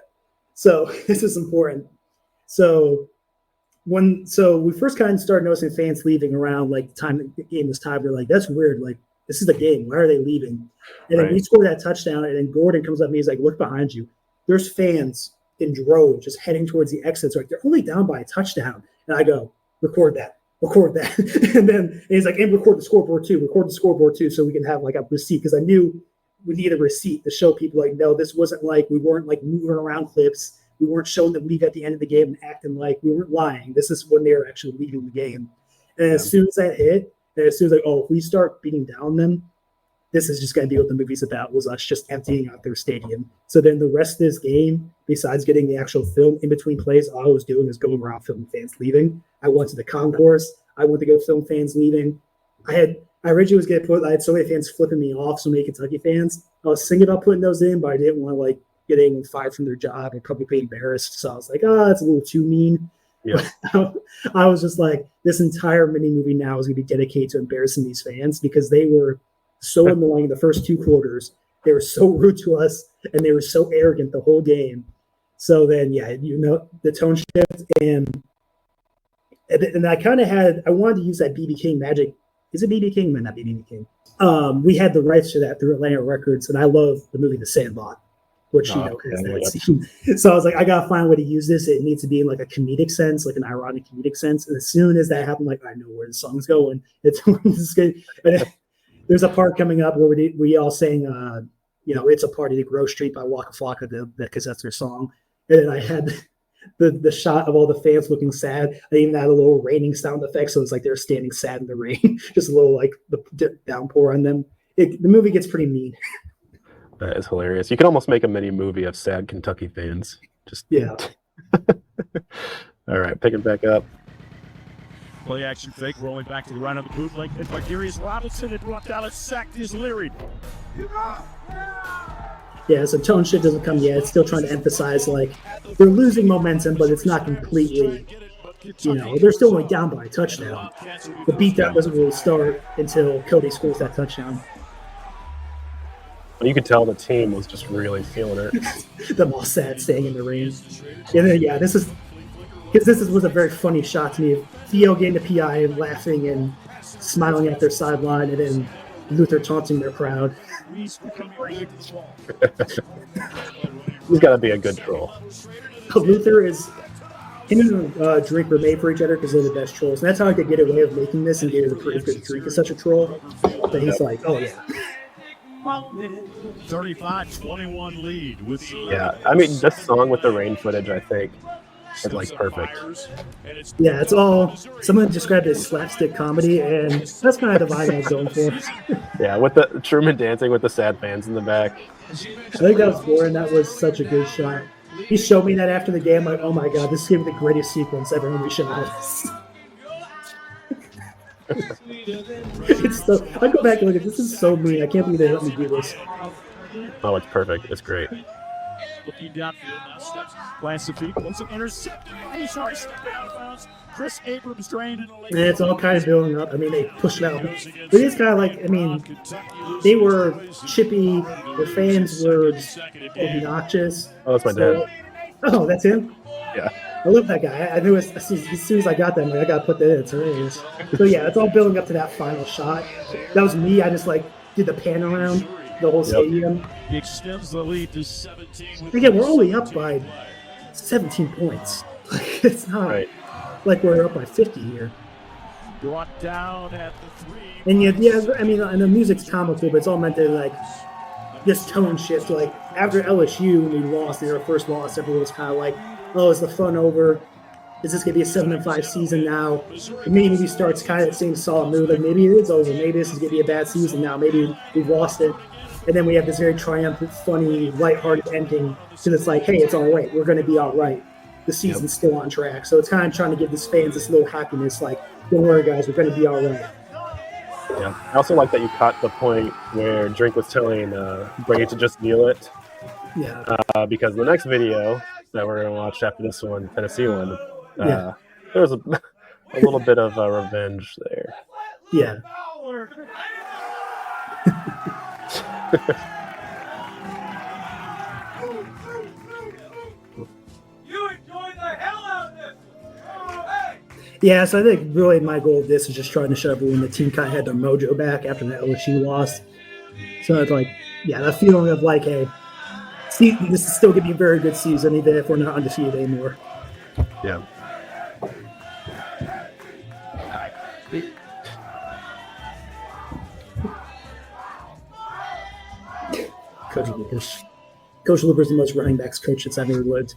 So this is important. So we first kind of started noticing fans leaving around the time the game was tied, we're that's weird. This is the game. Why are they leaving? And then we score that touchdown, and then Gordon comes up and he's like, "Look behind you. There's fans in droves just heading towards the exits. They're only down by a touchdown." And I go, record that. And then he's like, "And record the scoreboard too, so we can have a receipt." Because I knew we need a receipt to show people no, this wasn't we weren't moving around clips. We weren't showing the league at the end of the game and acting like we weren't lying. This is when they were actually leaving the game. And as soon as that hit, and as soon as if we start beating down them, this is just going to be what the movie's about, was us just emptying out their stadium. So then the rest of this game, besides getting the actual film in between plays, all I was doing is going around filming fans leaving. I went to the concourse. I went to go film fans leaving. I originally was going to I had so many fans flipping me off, so many Kentucky fans. I was thinking about putting those in, but I didn't want to getting fired from their job or publicly embarrassed. So I was it's a little too mean. Yeah. I was just this entire mini movie now is going to be dedicated to embarrassing these fans because they were so annoying the first two quarters. They were so rude to us, and they were so arrogant the whole game. So then, the tone shift, and I kind of I wanted to use that BB King magic. Is it BB King? No, not BB King. We had the rights to that through Atlantic Records, and I love the movie The Sandlot, which has that scene. So I was like, I gotta find a way to use this. It needs to be in like a comedic sense, like an ironic comedic sense. And as soon as that happened, like I know where the song's going. It's good. And there's a part coming up where we all sang, "It's a Party to Grove Street" by Waka Flocka, because that's their song. And then I had the shot of all the fans looking sad. I even had a little raining sound effect, so it's like they're standing sad in the rain, just a little like the downpour on them. The movie gets pretty mean. That is hilarious. You could almost make a mini movie of sad Kentucky fans. Yeah. All right, picking back up. Play action fake, rolling back to the right of the bootleg. And by Darius Robinson, it brought down a sack is Leary. Yeah, so tone shift doesn't come yet. It's still trying to emphasize like they're losing momentum, but it's not completely. They're still only down by a touchdown. The beatdown doesn't really start until Cody scores that touchdown. You could tell the team was just really feeling it. Them all sad, staying in the rain. And then this was a very funny shot to me. Theo getting the PI and laughing and smiling at their sideline, and then Luther taunting their crowd. He's got to be a good troll. Luther is him and Drake were made for each other because they're the best trolls. And that's how I could get away with making this and get it a pretty good Drake is such a troll. But he's like, oh yeah. 35-21 lead with. Yeah, I mean, this song with the rain footage, I think, is like perfect. Yeah, it's all. Someone described it as slapstick comedy, and that's kind of the vibe I was going for. Yeah, with the Truman dancing with the sad fans in the back. I think that was boring. That was such a good shot. He showed me that after the game, like, oh my god, this is gonna be the greatest sequence ever when we showed us. I go back and look at this. Is so mean. I can't believe they let me do this. Oh, it's perfect. It's great. Looking downfield now, steps, glance the feet, once an intercepted. He's sorry, stepping out of bounds. Chris Abrams drained in the late. And it's all kind of building up. I mean, they pushed it out. But it's kind of like, I mean, they were chippy. The fans were obnoxious. Oh, that's my dad. Oh, that's him? Yeah. I love that guy. I knew as soon as I got that, I'm like, I got to put that in. It's hilarious. So, yeah, it's all building up to that final shot. That was me. I just, did the pan around the whole stadium. He extends the lead to 17. Again, we're only up by 17 points. It's not like we're up by 50 here. Brought down at the 3. And I mean, and the music's comical, but it's all meant to, this tone shift. After LSU, when we lost, our first loss, everyone was kind of like, oh, is the fun over? Is this going to be a 7-5 season now? And maybe he starts kind of the same solid mood. Maybe it is over. Maybe this is going to be a bad season now. Maybe we've lost it. And then we have this very triumphant, funny, lighthearted ending. So it's like, hey, it's all right. We're going to be all right. The season's still on track. So it's kind of trying to give this fans this little happiness. Like, don't worry, guys. We're going to be all right. Yeah. I also like that you caught the point where Drink was telling Brady to just kneel it. Yeah. Because the next video that we're going to watch after this one, Tennessee one, there was a little bit of revenge there. Yeah. You enjoyed the hell out of this. Hey. Yeah, so I think really my goal of this is just trying to show everyone the team kind of had their mojo back after the LSU loss. So it's the feeling of hey, see, this is still going to be a very good season, even if we're not undefeated anymore. Yeah. Coach Luber's the most running backs coach that's ever lived.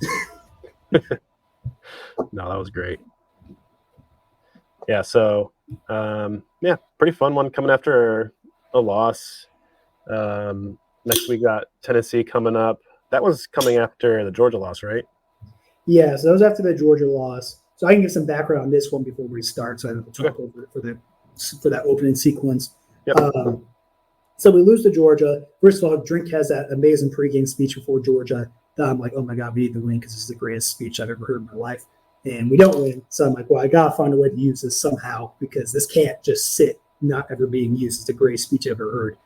No, that was great. Yeah, so pretty fun one coming after a loss. Next we got Tennessee coming up. That was coming after the Georgia loss, right? Yeah, so that was after the Georgia loss. So I can give some background on this one before we start, so I don't talk over it for that opening sequence. Yep. So we lose to Georgia. First of all, Drink has that amazing pregame speech before Georgia. I'm like, oh my God, we need to win because this is the greatest speech I've ever heard in my life. And we don't win. So I'm like, well, I got to find a way to use this somehow because this can't just sit not ever being used. It's the greatest speech I've ever heard.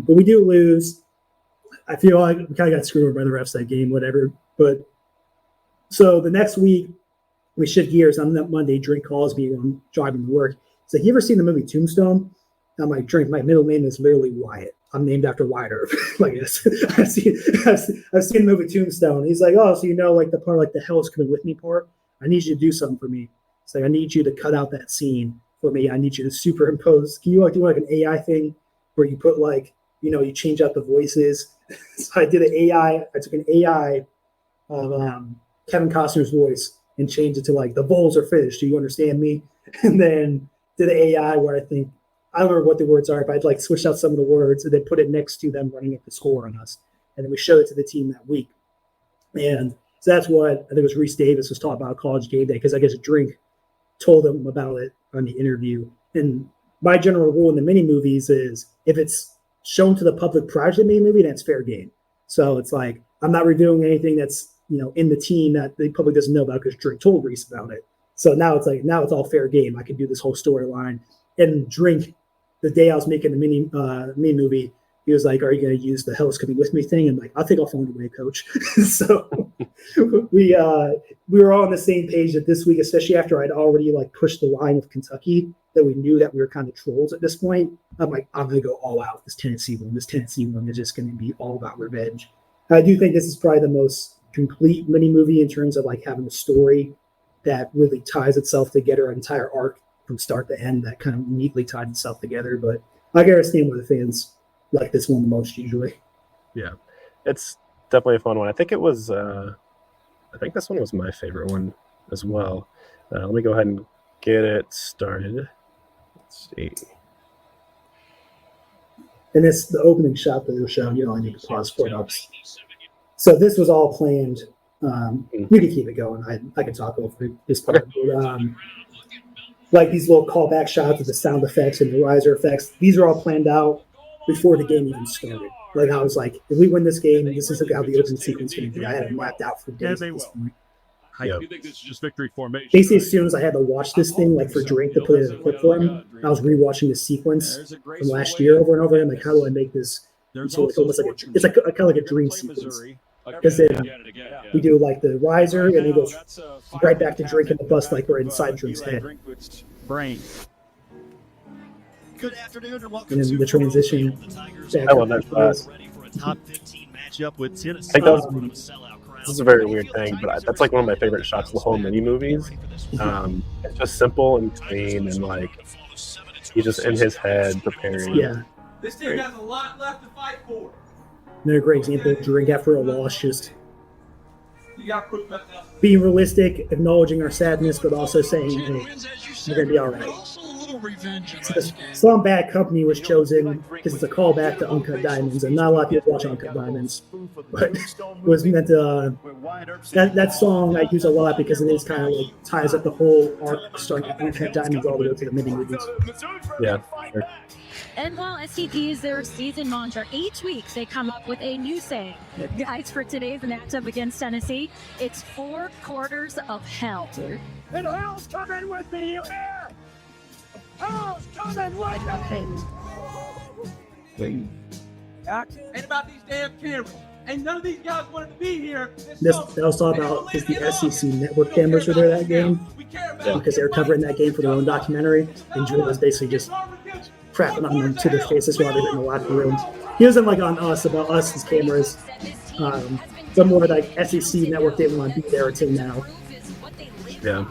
But we do lose. I feel like we kind of got screwed over by the refs that game, whatever. But so the next week, we shift gears. On that Monday, Drink calls me when I'm driving to work. He's like, "You ever seen the movie Tombstone?" I'm like, "Drink, my middle name is literally Wyatt. I'm named after Wyatt Earp." Like this. I've seen the movie Tombstone. He's like, "Oh, so you know, like the part, like the hell is coming with me part? I need you to do something for me." It's like, "I need you to cut out that scene for me. I need you to superimpose. Can you like do like an AI thing where you put like, you know, you change out the voices?" So I did an AI. I took an AI of Kevin Costner's voice and changed it to like, "The bowls are finished. Do you understand me?" And then did an AI where I don't remember what the words are, but I'd like switched out some of the words and then put it next to them running up the score on us. And then we showed it to the team that week. And so that's what I think it was Reese Davis was talking about College Game Day, because I guess Drink told him about it on the interview. And my general rule in the mini movies is if it's shown to the public prior to the mini movie, that's fair game. So it's like, I'm not reviewing anything that's, you know, in the team that the public doesn't know about because Drink told Reese about it. So now it's like, now it's all fair game. I can do this whole storyline. And Drink, the day I was making the mini movie, he was like, "Are you going to use the hell is coming with me thing?" And like, "I think I'll find a way, coach." So we were all on the same page that this week, especially after I'd already like pushed the line of Kentucky, that we knew that we were kind of trolls at this point. I'm like, I'm going to go all out. This Tennessee one is just going to be all about revenge. I do think this is probably the most complete mini movie in terms of like having a story that really ties itself together, an entire arc from start to end that kind of neatly tied itself together. But I gotta understand why the fans like this one the most usually. Yeah, it's definitely a fun one. I think it was. I think this one was my favorite one as well. Let me go ahead and get it started. Let's see. And it's the opening shot that they'll show. You know, I need to pause for it. So this was all planned. You can keep it going. I can talk over this part. But, like these little callback shots of the sound effects and the riser effects, these are all planned out before the game even started. Like I was like, if we win this game, this is how the opening sequence is going to be. I had it mapped out for days. They will. Yeah. You think this is just victory formation? Basically, as soon as I had to watch this thing, like for Drink to put it in a clip for him, I was rewatching the sequence from last year over and over. And like, how do I make this? So it's almost like it's like kind of like a dream sequence. Because then we do like the riser, and it goes right back to Drink in the bus, like we're inside Drink's head. Brain. Good afternoon and welcome And then to the transition. I love that class. top 15 matchup with Tennessee. I think this is a very weird thing, but that's like one of my favorite shots of the whole mini movies. It's just simple and clean, and like he's just in his head preparing. Yeah. This team has a lot left to fight for. Another great example of Drink after a loss, just You got proof that being realistic, acknowledging our sadness, but also saying, "Hey, we're gonna be all right." So the song "Bad Company" was chosen because it's a callback to Uncut Diamonds, and not a lot of people watch Uncut Diamonds, but it was meant to. That song I use a lot because it is kind of like ties up the whole arc, starting with Uncut Diamonds all the way to the mini movies. Yeah. Sure. And while SCP is their season mantra, each week they come up with a new saying. Guys, for today's matchup against Tennessee, it's 4 quarters of hell. And hell's coming with me, you hear? Hell's coming with me! ain't about these damn cameras. And none of these guys wanted to be here. That was all about because the SEC network cameras were there that game because they were covering that game for their own documentary, and Drew was basically just crapping on them to their faces while they were in the locker room. He wasn't like on us about us as cameras. But more like SEC network didn't want to be there until now. Yeah.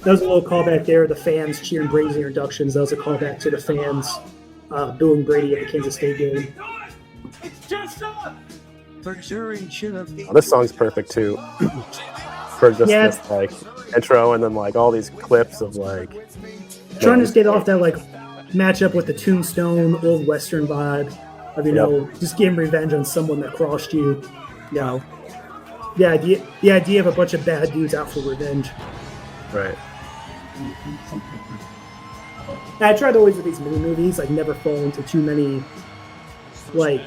That was a little callback there. The fans cheering Brady's introductions. That was a callback to the fans booing Brady at the Kansas State game. It's just us. Oh, this song's perfect too for just this like intro, and then like all these clips of like trying to just get off that like matchup with the Tombstone old Western vibe of know just getting revenge on someone that crossed you. You know, the idea of a bunch of bad dudes out for revenge. Right. I try to always with these mini movies like never fall into too many like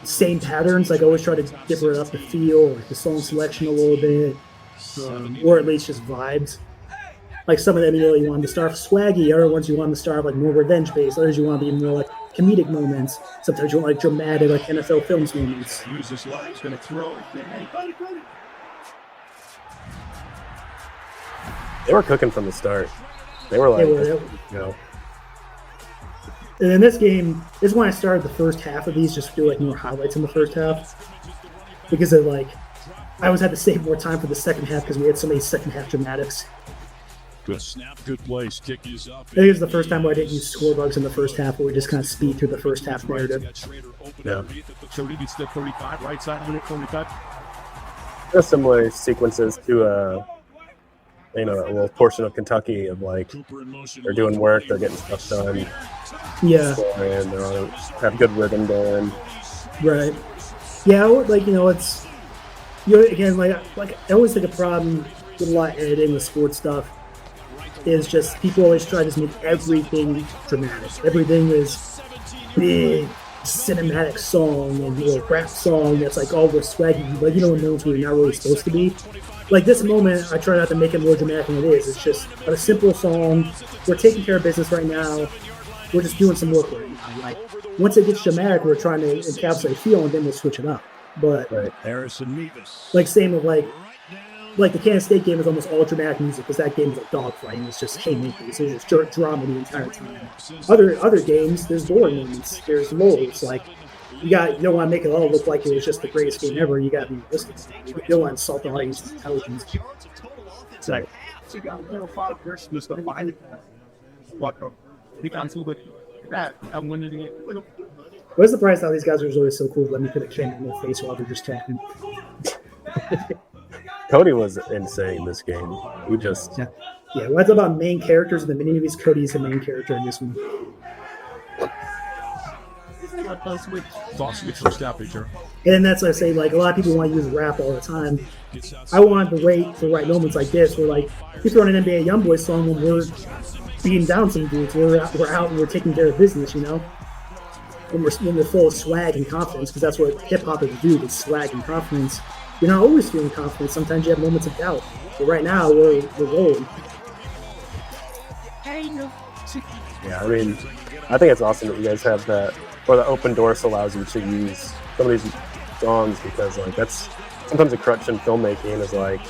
same patterns. Like I always try to differ it up the feel, like the song selection a little bit, or at least just vibes. Like some of them you wanted to start swaggy, other ones you wanted to start like more revenge based, others you want to be more like comedic moments. Sometimes you want like dramatic, like NFL films moments. Use this line. He's going to throw it. They were cooking from the start. They were like, you know. And in this game, this is when I started the first half of these, just to do like more highlights in the first half. Because of like, I always had to save more time for the second half because we had so many second half dramatics. Good snap, good play. Stick is up. I think it was the first time where I didn't use score bugs in the first half, where we just kind of speed through the first half narrative. Yeah. So he gets the 35, right side of it, 45. There's similar sequences to a little portion of Kentucky of like they're doing work, they're getting stuff done. Yeah. And they have good rhythm going. Right. Yeah, like it's again like I always think a problem with a lot of editing with sports stuff is just people always try to just make everything dramatic. Everything is big cinematic song and rap song that's like all we're swaggy, but when moments where you're not really supposed to be. Like this moment, I try not to make it more dramatic than it is. It's just a simple song. We're taking care of business right now. We're just doing some work right now. Like once it gets dramatic, we're trying to encapsulate feel, and then we'll switch it up. But like same with like the Kansas State game is almost all dramatic music because that game is like dogfighting. It's just haymakers. It's just drama the entire time. Other games, there's boring moments. There's lulls. Like you don't want to make it all look like it was just the greatest game ever. You got to be realistic. You don't want to insult the audience's intelligence. It's like I was surprised how these guys are always so cool. Let me put a camera in their face while they're just talking. Cody was insane this game. We just yeah. Well, that's about main characters in the mini movies. Cody's the main character in this one. And that's why I say, like, a lot of people want to use rap all the time. I wanted to wait for the right moments like this, where like you throw in an NBA YoungBoy song when we're beating down some dudes, we're out and we're taking care of business, when we're full of swag and confidence, because that's what hip hop is do, is swag and confidence. You're not always feeling confident. Sometimes you have moments of doubt. But right now, we're rolling. Yeah, I mean, I think it's awesome that you guys have that, or the open source allows you to use some of these songs, because like that's sometimes a crutch in filmmaking is like,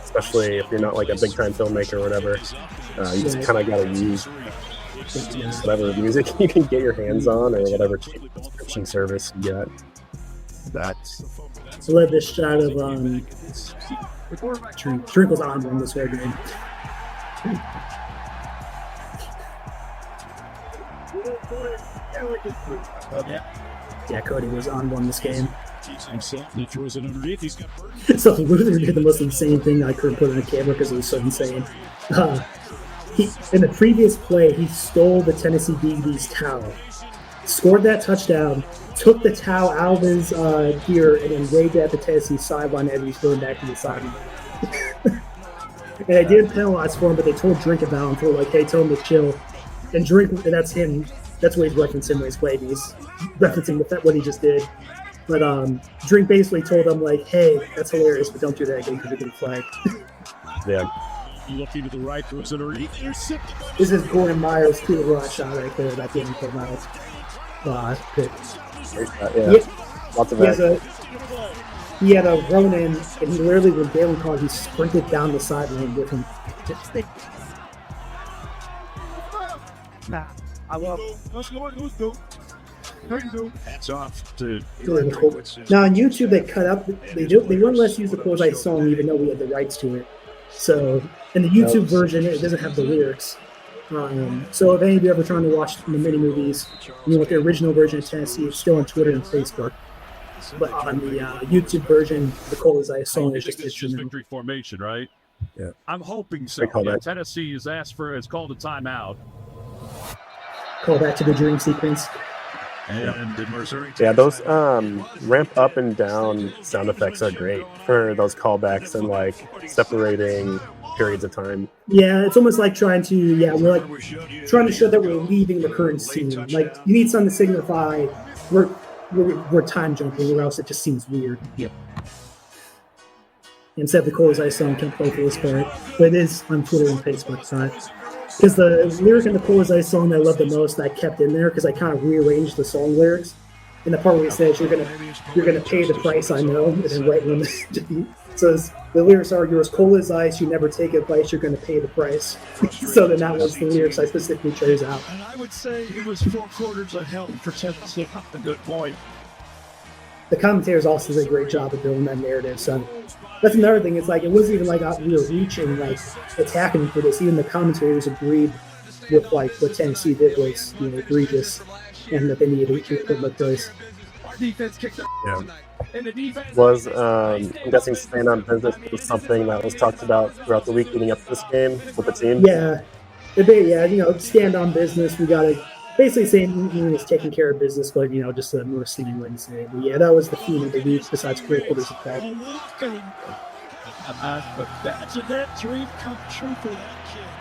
especially if you're not like a big time filmmaker or whatever, you just kind of got to use whatever music you can get your hands on or whatever subscription service you get. I love this shot of Trinkle's on in this whole game. Yeah, Cody was on one this game. So Luther did the most insane thing I couldn't put on camera because it was so insane. In the previous play, he stole the Tennessee DB's towel, scored that touchdown, took the towel out of his gear, and then waved at the Tennessee sideline as he was going back to the sideline. And I didn't penalize for him, but they told Drink about him. They were like, hey, tell him to chill. And Drink, and that's him. That's what he's referencing when he's playing. He's referencing what he just did. But Drink basically told him, like, hey, that's hilarious, but don't do that again because you're going to flag. Yeah. Looking to the right, throws it already. This is Gordon Myers' two run shot right there. That didn't come out. Good. Lots of that. He had a run-in, and he literally, when Galen called, he sprinted down the sideline with him. I love it. Let's go. Hats off to. Now on YouTube, they cut up. They wouldn't let us use the Coors Light song, even though we had the rights to it. So in the YouTube version, it doesn't have the lyrics. So if any of you ever trying to watch the mini movies, with the original version of Tennessee, it's still on Twitter and Facebook. But on the YouTube version, the Coors Light song is just victory formation, right? Yeah. I'm hoping so. Yeah, Tennessee has called a timeout. Call back to the dream sequence. And did Mercer? Yeah, those ramp up and down sound effects are great for those callbacks and like separating periods of time. Yeah, it's almost like we're like trying to show that we're leaving the current scene. Like you need something to signify we're time jumping, or else it just seems weird. Yep. Instead, the Coors Light song can't play for this part, but it is on Twitter and Facebook. So because the lyric in the Cool as Ice song that I love the most, I kept in there because I kind of rearranged the song lyrics. In the part where he says, "You're gonna pay the price, I know," and then right when it says the lyrics are, "You're as cold as ice, you never take advice, you're gonna pay the price." So then that was the lyrics I specifically chose out. And I would say it was 4 quarters of hell for Tennessee. A good point. The commentators also did a great job of building that narrative. So that's another thing. It's like it wasn't even like we were reaching, like attacking for this. Even the commentators agreed with like what Tennessee did was egregious, and that they needed to put like this. Yeah. Was I'm guessing stand on business was something that was talked about throughout the week leading up to this game with the team. Yeah, stand on business. We got to basically saying he was taking care of business, but just a more singing way to say it. But yeah, that was the theme of the week. Besides 4 quarters of that. That dream come true for that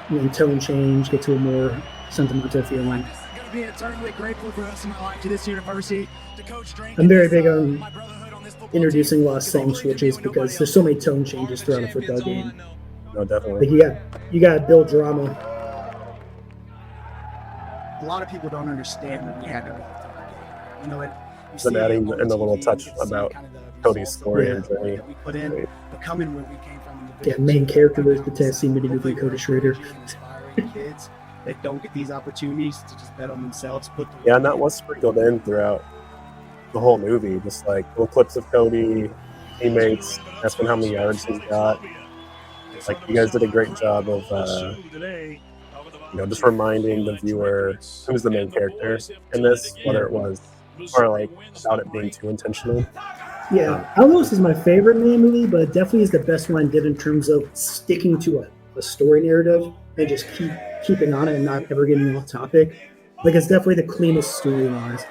kid. And tone change, get to a more sentimental feeling. Be eternally grateful for us in my life to this university, to Coach Drink. I'm very big on introducing a lot of song switches because there's so many tone changes throughout a football game. No, definitely. Like you got to build drama. A lot of people don't understand that we had to adding in the little touch about Cody's story and journey. We put in, but coming where we came from. Yeah, main character was the Tennessee Mini Movie Cody Schrader. Kids that don't get these opportunities to just bet on themselves. And that was sprinkled in throughout the whole movie, just like little clips of Cody, teammates, asking how many yards he's got. Like you guys did a great job of, just reminding the viewer who's the main character in this, whether it was or like without it being too intentional. Yeah, I don't know if this is my favorite main movie, but it definitely is the best one I did in terms of sticking to a story narrative and just keeping on it and not ever getting off topic. Like it's definitely the cleanest storylines.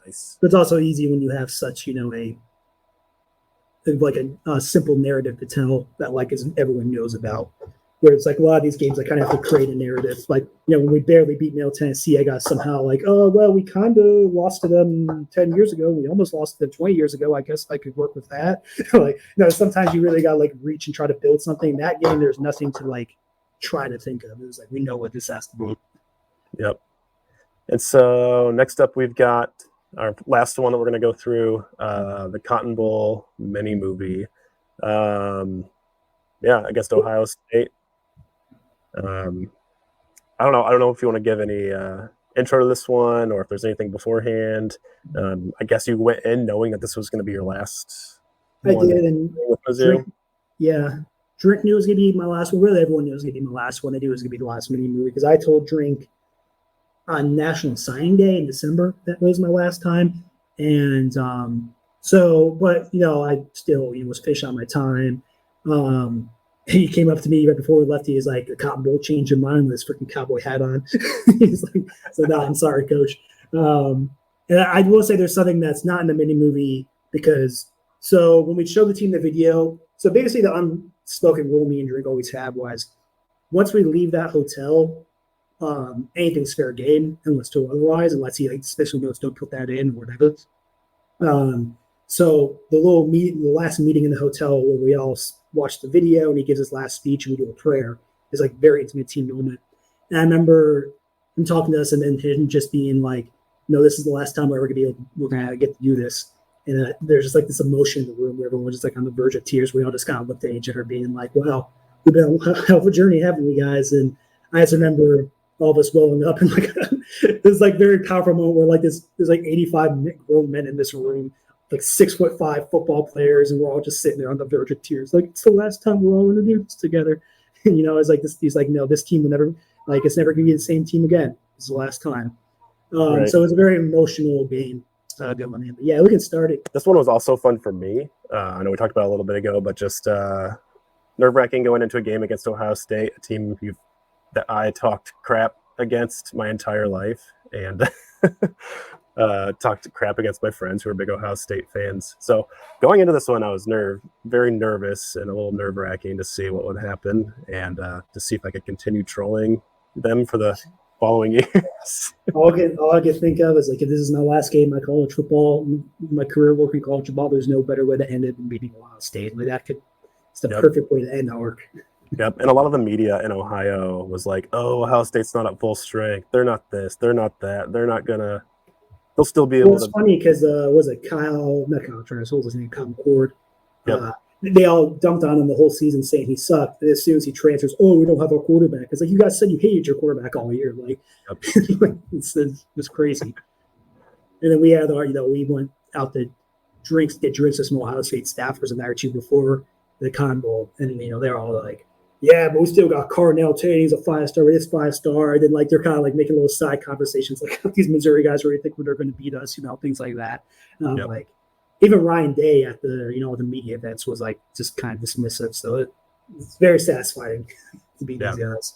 Nice. But it's also easy when you have such, a simple narrative to tell that everyone knows about. Where it's like a lot of these games, I kind of have to create a narrative. Like, when we barely beat Middle Tennessee, I got somehow we kind of lost to them 10 years ago. We almost lost to them 20 years ago. I guess I could work with that. Sometimes you really got to reach and try to build something. That game, there's nothing to try to think of. It was we know what this has to be. Yep. And so next up, we've got our last one that we're going to go through, the Cotton Bowl mini movie. Against Ohio State. I don't know if you want to give any intro to this one or if there's anything beforehand. I guess you went in knowing that this was going to be your last one. I did, and with Mizzou. Drink knew it was going to be my last one. Really, everyone knew it was going to be my last one. I knew it was going to be the last mini movie because I told Drink on National Signing Day in December that was my last time. And I still was fish on my time. He came up to me right before we left. He was like, "The Cotton Bowl changed your mind with his freaking cowboy hat on." He's like, "So no, I'm sorry, Coach." And I will say there's something that's not in the mini movie because when we showed the team the video, so basically the unspoken rule me and Drink always had was once we leave that hotel, anything's fair game unless told otherwise, unless he special notes don't put that in or whatever. So the the last meeting in the hotel where we all watch the video and he gives his last speech and we do a prayer is very intimate team moment. And I remember him talking to us and then him just being like, "No, this is the last time we're gonna get to do this." And there's just this emotion in the room where everyone was just on the verge of tears. We all just kind of looked at each other being like, "Wow, we've been on a hell of a journey, haven't we, guys?" And I just remember all of us welling up and this very powerful moment where there's 85 grown men in this room, 6'5" football players, and we're all just sitting there on the verge of tears. It's the last time we're all going to do this together. And, it's this. He's like, "No, this team will never. It's never going to be the same team again. It's the last time." Right. So it's a very emotional game. Good one, but yeah, we can start it. This one was also fun for me. I know we talked about it a little bit ago, but just nerve-wracking going into a game against Ohio State, a team that I talked crap against my entire life, and talked crap against my friends who are big Ohio State fans. So going into this one, I was very nervous and a little nerve-wracking to see what would happen and to see if I could continue trolling them for the following years. all I can think of is if this is my last game in my college football, my career working college football, there's no better way to end it than beating Ohio State. It's the perfect way to end our Yep, and a lot of the media in Ohio was like, "Oh, Ohio State's not at full strength. They're not this. They're not that. They're not gonna. They'll still be able Well, it's to." funny because was it not Kyle Travis? What was his name? Kyle McCord. Yep. They all dumped on him the whole season, saying he sucked. And as soon as he transfers, we don't have our quarterback. It's like you guys said you hated your quarterback all year. Like, Yep. it's crazy. And then we had we went out to get drinks with some Ohio State staffers a night or two before the Cotton Bowl, and they're all like, "Yeah, but we still got Carnell Tate. He's a 5-star. It's 5-star." And then they're kind of making little side conversations like these Missouri guys really think they're going to beat us, things like that. And I'm like, even Ryan Day at the the media events was just kind of dismissive. So it's very satisfying to beat these guys.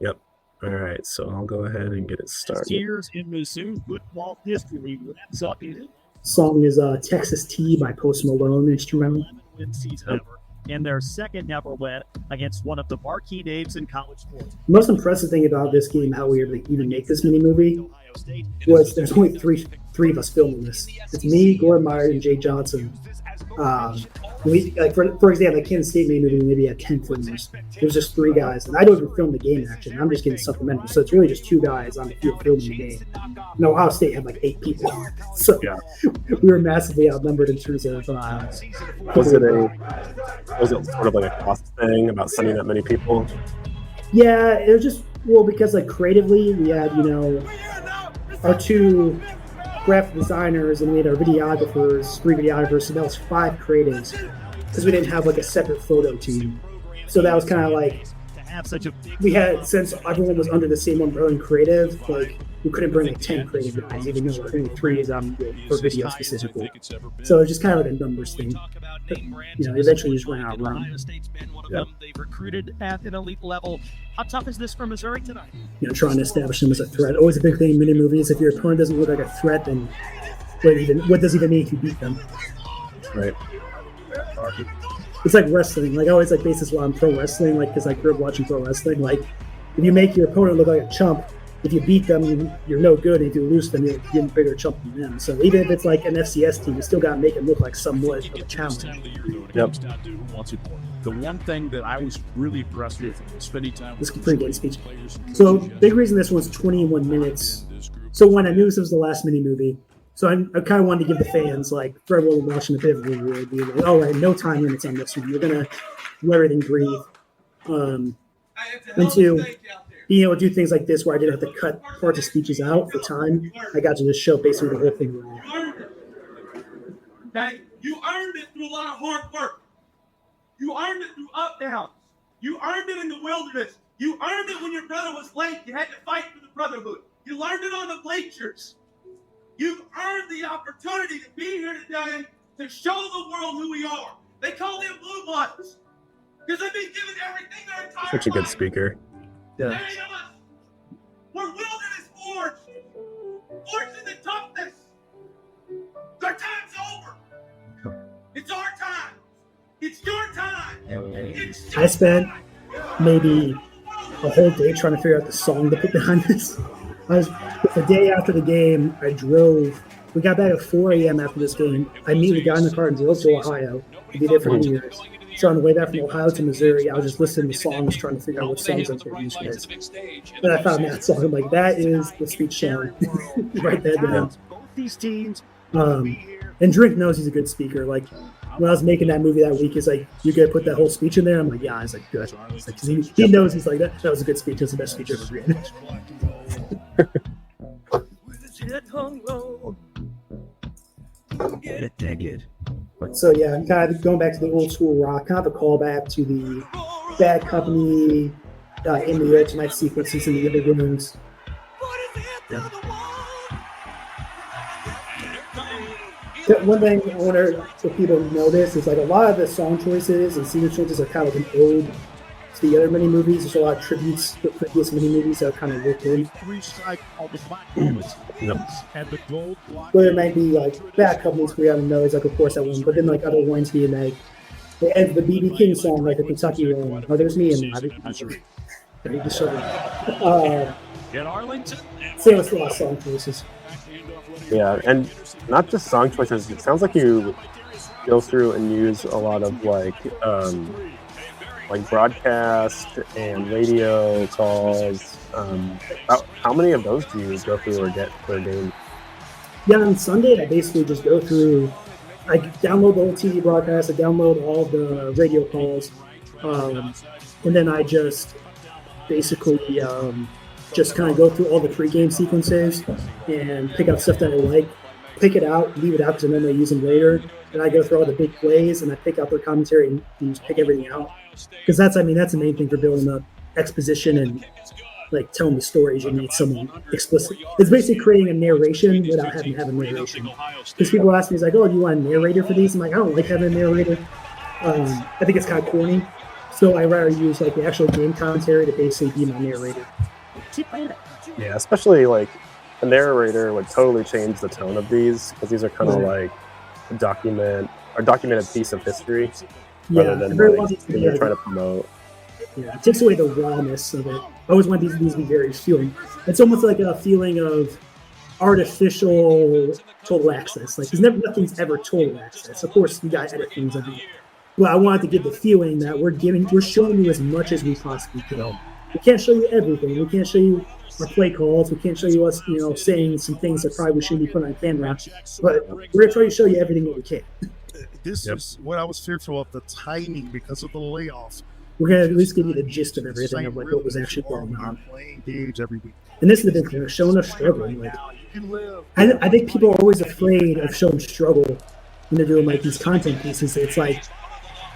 Yep. All right, so I'll go ahead and get it started. Years in Mizzou football history. Song is Texas Tea by Post Malone, instrumental. And their second ever win against one of the marquee names in college sports. The most impressive thing about this game, how we were able to even make this mini movie, was there's only three of us filming this. It's me, Gordon Meyer, and Jay Johnson. For example, the Kansas State mini movie, maybe had 10 filmers. It was just 3 guys, and I don't even film the game actually. I'm just getting supplemental, so it's really just 2 guys on the field filming the game. And Ohio State had 8 people, so we were massively outnumbered in terms of. Was it sort of a cost thing about sending that many people? Yeah, it was just because creatively we had our 2 graphic designers and we had our 3 videographers, so that was 5 creatives because we didn't have a separate photo team. So that was kind of we had, since everyone was under the same umbrella in creative, we couldn't bring 10 creative guys, even though only 3 is for video specifically. So it was just kind of a numbers thing. But, eventually just ran out of room. They've recruited at an elite level. How tough is this for Missouri tonight? Trying to establish them as a threat. Always a big thing in mini movies. If your opponent doesn't look like a threat, then what does it even mean if you beat them? Right. It's like wrestling. I always base this on pro wrestling, because I grew up watching pro wrestling. If you make your opponent look like a chump, if you beat them, you're no good. And if you lose them, you're a bigger chump than them. So even if it's an FCS team, you still got to make it look like somewhat of a challenge. Yep. The one thing that I was really impressed with spending time with this pretty good speech. So big reason this one's 21 minutes. So when I knew this was the last mini movie, so I kind of wanted to give the fans, for everyone watching, a bit of a reward. Be right, no time limits on this one. You're gonna let everything breathe. And 2, being able to do things like this where I didn't have to cut parts of speeches out for time, I got to just show basically the whole thing. You earned it through a lot of hard work. You earned it through up downs. You earned it in the wilderness. You earned it when your brother was late. You had to fight for the brotherhood. You learned it on the bleachers. You've earned the opportunity to be here today to show the world who we are. They call them blue bloods because they've been given everything their entire life. Such a good speaker. Yeah. We're wilderness forged. Forged in the toughness. Our time's over. It's our time. It's your time. I spent maybe a whole day trying to figure out the song to put behind this. The day after the game, I drove. We got back at 4 a.m. after this game. I immediately got in the car and drove to Ohio. I did it for years. So on the way back from Ohio to Missouri, I was just listening to songs, trying to figure out what songs I was going to use for this. And I found that song. I'm like, that is the speech song. Write that down. Both these teams. And Drink knows he's a good speaker. When I was making that movie that week, he's like, "You gotta put that whole speech in there." I'm like, "Yeah." I was like, "Good." Because he knows he's like that. That was a good speech. It's the best speech I've ever written. So yeah, I'm kind of going back to the old school rock, kind of a callback to the Bad Company, In the Air Tonight sequences in the other rooms. Yeah. One thing I wonder if people notice is a lot of the song choices and scene choices are kind of an ode to the other mini movies. There's a lot of tributes to previous mini movies that are kind of worked in. Where it might be Bad Companies we haven't noticed, of course that one, but then other ones being the end of the B.B. King song, the Kentucky one. Oh, there's me in there. In Arlington. Same with a lot of song choices. Yeah, and not just song choices. it sounds like you go through and use a lot of like broadcast and radio calls. How many of those do you go through or get per game? Yeah, on Sunday I basically just go through. I download the whole TV broadcast. I download all the radio calls, and then I just basically just kind of go through all the pregame sequences and pick out stuff that I like. Pick it out, leave it out because I normally use them later. And I go through all the big plays and I pick out their commentary and just pick everything out. Because that's the main thing for building up exposition and like telling the stories. You need someone explicit. It's basically creating a narration without having to have a narration. Because people ask me, it's like, oh, do you want a narrator for these? I'm like, I don't like having a narrator. I think it's kind of corny. So I rather use like the actual game commentary to basically be my narrator. Yeah, especially like a narrator would totally change the tone of these because these are kind of like a documented piece of history rather than like you're trying to promote. Yeah, it takes away the rawness of it. I always want these to be very feeling. It's almost like a feeling of artificial total access. Like nothing's ever total access. Of course, you gotta edit things of it. But I wanted to give the feeling that we're showing you as much as we possibly can. We can't show you everything. We can't show you our play calls. We can't show you us, saying some things that probably we shouldn't be put on camera. But we're gonna try to show you everything that we can. This is what I was fearful of, the timing because of the layoffs. We're gonna at least give you the gist of everything of like what was actually going on. Every week. And this is the big thing, showing us struggling. Like, I think people are always afraid of showing struggle when they're doing like these content pieces. It's like,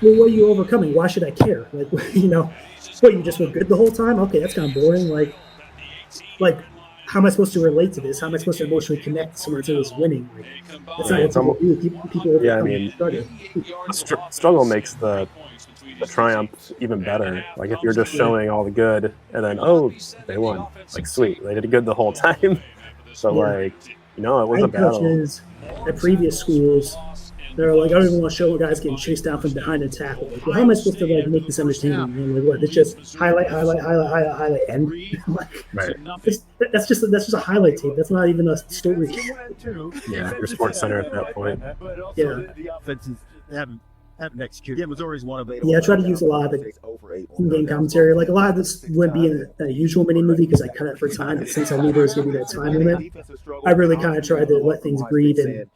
well, what are you overcoming? Why should I care? Like, what, you just were good the whole time? Okay, that's kind of boring. Like, how am I supposed to relate to this? How am I supposed to emotionally connect to someone who is winning? Like, that's not what people do. People struggle makes the triumph even better. Like if you're just showing all the good and then they won. Like sweet, they did good the whole time. So it was a battle. Coaches at previous schools, they're like, I don't even want to show guys getting chased down from behind and tackled. Like, well, how am I supposed to like make this entertaining? And like, what? It's just highlight, end. Right. That's just a highlight tape. That's not even a story. Yeah, your sports center at that point. Yeah. Haven't executed. Yeah, Missouri's one of eight. Yeah, I try to use a lot of the in-game commentary. Like a lot of this wouldn't be in a usual mini movie because I cut it for time. But since I knew there was going to be that time limit, I really kind of tried to let things breathe and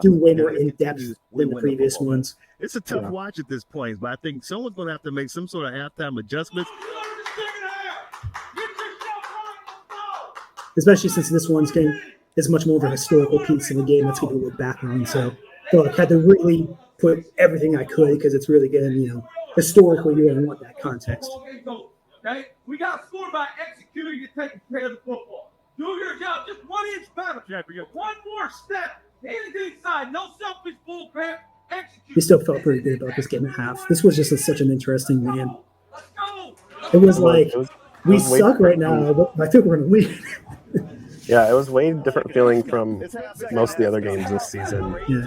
do way more in depth than the previous ones. It's a tough watch at this point, but I think someone's going to have to make some sort of halftime adjustments. Especially since this one's game is much more of a historical piece of a game that's going to be with background. So I had to really put everything I could because it's really good. Historically, you don't want that context. Okay, we got to score by executing and taking care of the football. Do your job. Just 1 inch better. One more step. Anything inside. No selfish bull crap. Execute. We still felt pretty good about this game at half. This was just such an interesting game. It was like we suck right now, but I think we're going to win. Yeah, it was way different feeling from most of the other games this season. Yeah.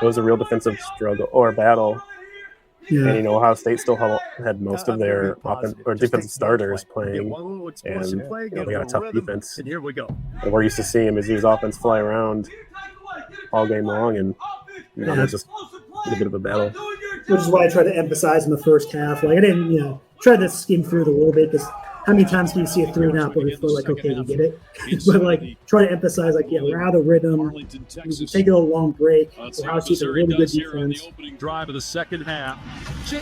It was a real defensive struggle or battle. Yeah. And Ohio State still had most of their defensive starters playing, and they got a tough defense. And here we go. And we're used to seeing Mizzou's offense fly around all game long, and it was just a bit of a battle. Which is why I tried to emphasize in the first half. Like I didn't, try to skim through it a little bit because. How many times can you see a 3-and-out where we feel like, okay, we get it? But, try to emphasize, we're out of rhythm. We take a long break. Ohio State's a really good defense. Opening drive of the second half. Yeah,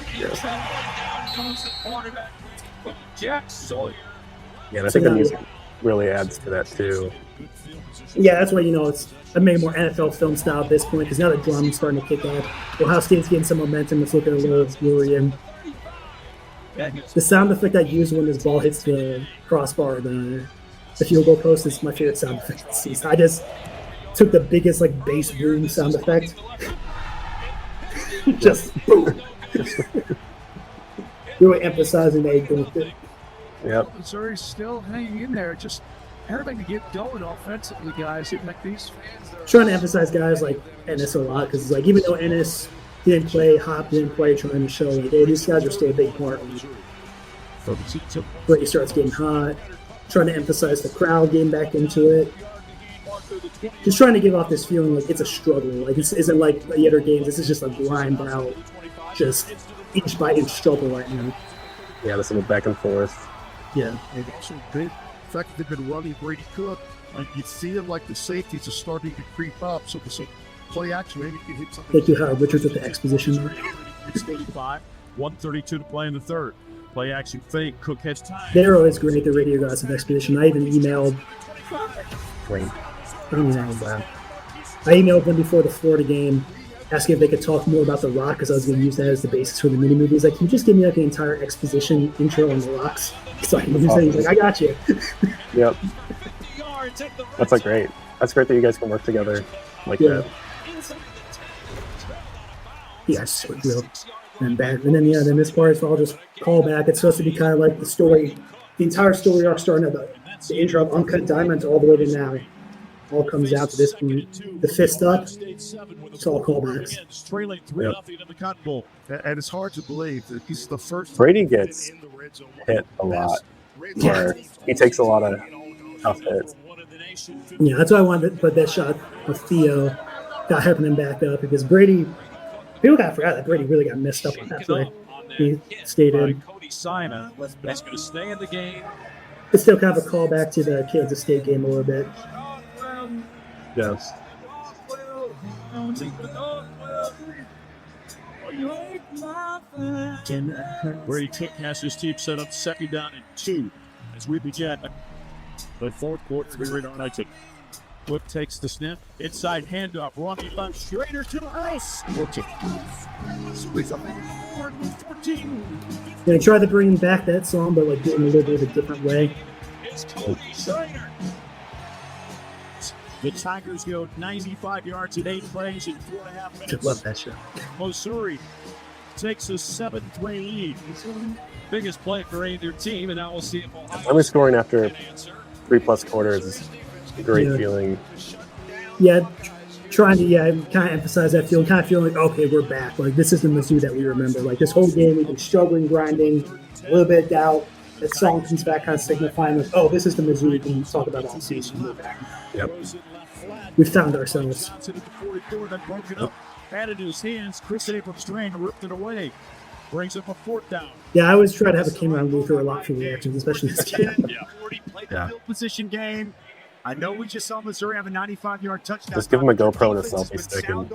and I think the music really adds to that, too. Yeah, that's why, I made more NFL film style at this point because now the drum's starting to kick off. Ohio State's getting some momentum. It's looking a little Florian. The sound effect I use when this ball hits the crossbar, the field goal post, is my favorite sound effect. I just took the biggest bass boom sound effect, just boom, really emphasizing that you're with it. Yep. Missouri's still hanging in there. Just everything to get going offensively, guys. Like these fans trying to emphasize guys like Ennis a lot because even though Ennis didn't play, Hop didn't play, trying to show these guys are still a big part. But he starts getting hot, trying to emphasize the crowd getting back into it. Just trying to give off this feeling like it's a struggle. Like this isn't like the other games. This is just a grind out, just inch by inch struggle right now. Yeah, this little back and forth. Yeah. And also, the fact that they've been running Brady Cook, like you feel like the safeties are starting to creep up. So the play action, maybe you can hit something. Thank you, Howard Richards, with the exposition there. 35, 132 to play in the third. Play action fake. Cook has time. They're always great, the radio guys of exposition. I even emailed. Great. I emailed them before the Florida game, asking if they could talk more about The Rock, because I was going to use that as the basis for the mini movies. Like, can you just give me like an entire exposition intro on The Rock's? So I can use that. He's like, I got you. Yep. That's like great. That's great that you guys can work together like that. Yeah, sweet real. And then this part is all just call back. It's supposed to be kind of like the story, the entire story arc starting at the intro of Uncut Diamonds all the way to now. All comes down to this point. The fist up, it's all callbacks. Yep. And it's hard to believe that he's the first. Brady gets hit a lot. Where he takes a lot of tough hits. Yeah, that's why I wanted to put that shot of Theo, got helping him back up, because Brady, people got forgot that Brady really got messed up on that play. He stayed in. Simon, that's going to stay in the game. It's still kind of a callback to the Kansas State game a little bit. Yes. Brady Cook has his team set up second down and 2 as we begin the fourth quarter. Whip takes the snap. Inside handoff. Ronnie Lund Schrader to the house. They tried to bring back that song, but like doing a little bit of a different way. It's Cody Schrader. The Tigers go 95 yards in 8 plays in 4.5 minutes. I love that shot. Missouri takes a 7-3 lead. Biggest play for either team, and now we'll see if Ohio Only scoring after 3+ quarters is a great feeling. Yeah, trying to kind of emphasize that feeling, kind of feeling like, okay, we're back. Like, this is the Mizzou that we remember. Like, this whole game, we've been struggling, grinding, a little bit of doubt. That song comes back, kind of signifying, like, oh, this is the Mizzou we can talk about all season. We're back. Yep. We found ourselves. Added to his hands, Chris Abrams Strain ripped it away. Brings up a 4th down. Yeah, I always try to have a camera on Luther a lot for reactions, especially this game. Yeah. Field position game. I know we just saw Missouri have a 95-yard touchdown. Just give him a GoPro and a selfie stick and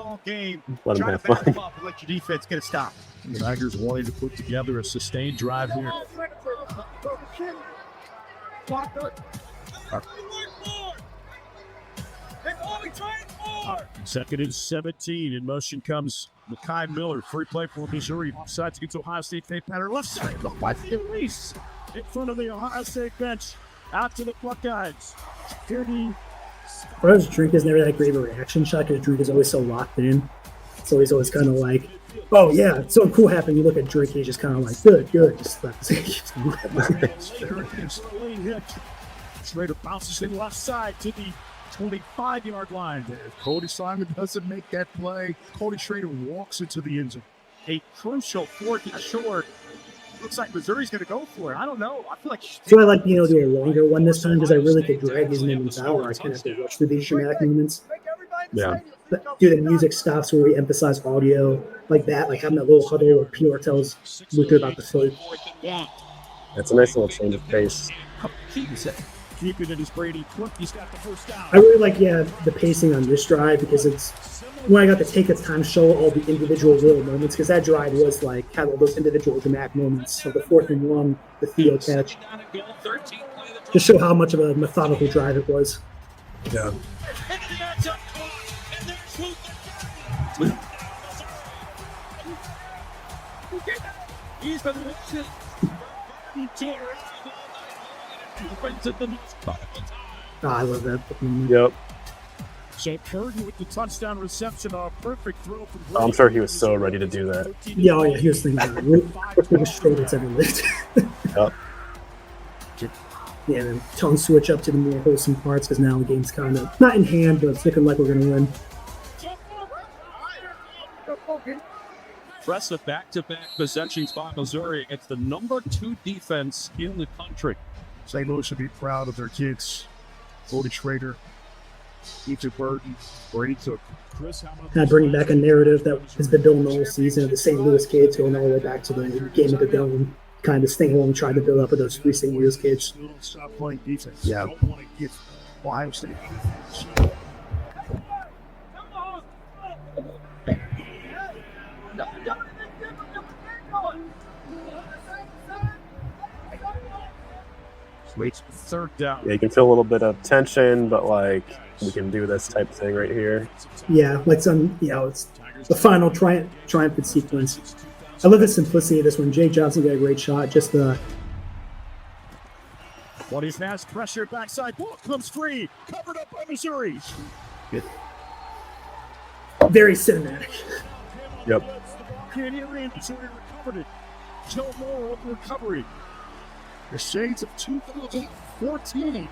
let him have fun. Let your defense get a stop. The Tigers wanting to put together a sustained drive here. Second and 17. In motion comes Mekhi Miller. Free play for Missouri. Sides against Ohio State. Fake pattern left side. The release in front of the Ohio State bench. Out to the Buckeyes. 30. Whereas Drink is never that great of a reaction shot, because Drink is always so locked in. So he's always kind of like, oh yeah, it's so cool happening. You look at Drink, he's just kind of like, good. Just like, Schrader bounces to the left side to the 25-yard line. If Cody Simon doesn't make that play, Cody Schrader walks into the end zone. A crucial 4th and short. Looks like Missouri's going to go for it. I don't know. I feel like. So I like being able to do a longer one this time, because I really could drag these moments out, or I kind of have to rush through these dramatic moments. Yeah. But do the music stops where we emphasize audio like that, like having that little huddle where PR tells Luther about the field. It's a nice little change of pace. Keeping it as Brady. He's got the first down. I really like, the pacing on this drive, because it's when I got to take its time to show all the individual little moments, because that drive was like had all those individual dramatic moments. So the 4th and 1, the Theo catch, just show how much of a methodical drive it was. Yeah. I love that. Yep. So Purdy with the touchdown reception, a perfect throw from Oh, I'm sure he was so ready to do that. Yeah, he was thinking about it. It was straight as ever lived. Yep. Yeah, then tone switch up to the more wholesome parts, because now the game's kind of not in hand, but it's looking like we're going to win. Impressive back-to-back possessions by Missouri against the number 2 defense in the country. St. Louis should be proud of their kids. Cody Schrader Each a burden. Brady took. Kind of bringing back a narrative that has been building the whole season of the St. Louis kids going all the way back to the game of the dome. Kind of staying along, trying to build up with those three St. Louis kids. Stop playing defense. Yeah. Don't want to get Ohio State. Waits for third down. Yeah, you can feel a little bit of tension, but like we can do this type of thing right here. Yeah, like it's the final triumphant sequence. I love the simplicity of this one. Jake Johnson got a great shot. Just the. What is fast pressure backside ball comes free, covered up by Missouri. Good. Very cinematic. Yep. Missouri recovered it. Joe Moore with recovery. The shades of 2014.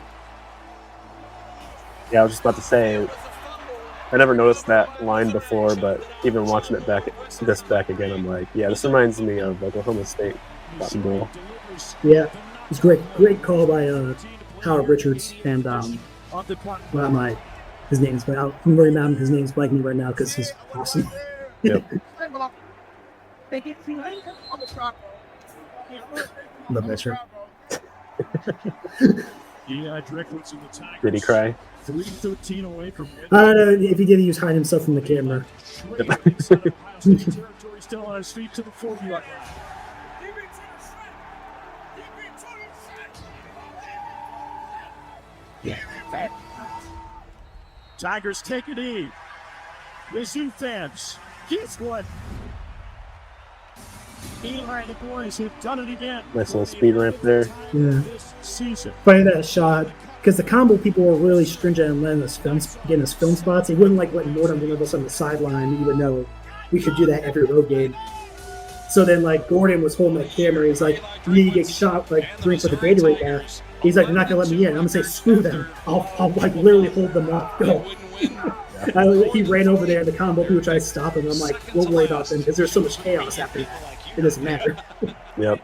Yeah, I was just about to say, I never noticed that line before, but even watching it back again, I'm like, yeah, this reminds me of Oklahoma State basketball. Yeah, it's great call by Howard Richards and his name's but I'm very mad his name's blanking right now because he's awesome. Yep. Love that shirt. Yeah, Drickwitz in the Tigers. Did he cry? 3:13 away from I don't know if he did, he was hiding himself from the camera. Territory still on his feet to the 40-yard line. Yeah. Tigers take a knee. Mizzou fans, guess what? Eli and the boys have done it again. Nice little speed ramp there. Yeah. Season. Funny that shot because the combo people were really stringent on letting us getting us film spots. They wouldn't like letting Norton bring us on the sideline, even though we could do that every road game. So then, like Gordon was holding the camera. He's like, "You need to get shot, like drink with the Gatorade guy." He's like, "They're not gonna let me in." I'm gonna say, "Screw them! I'll like literally hold them off." Go. He ran over there. The combo people tried to stop him. I'm like, "Don't worry about them because there's so much chaos happening. It doesn't matter." Yep.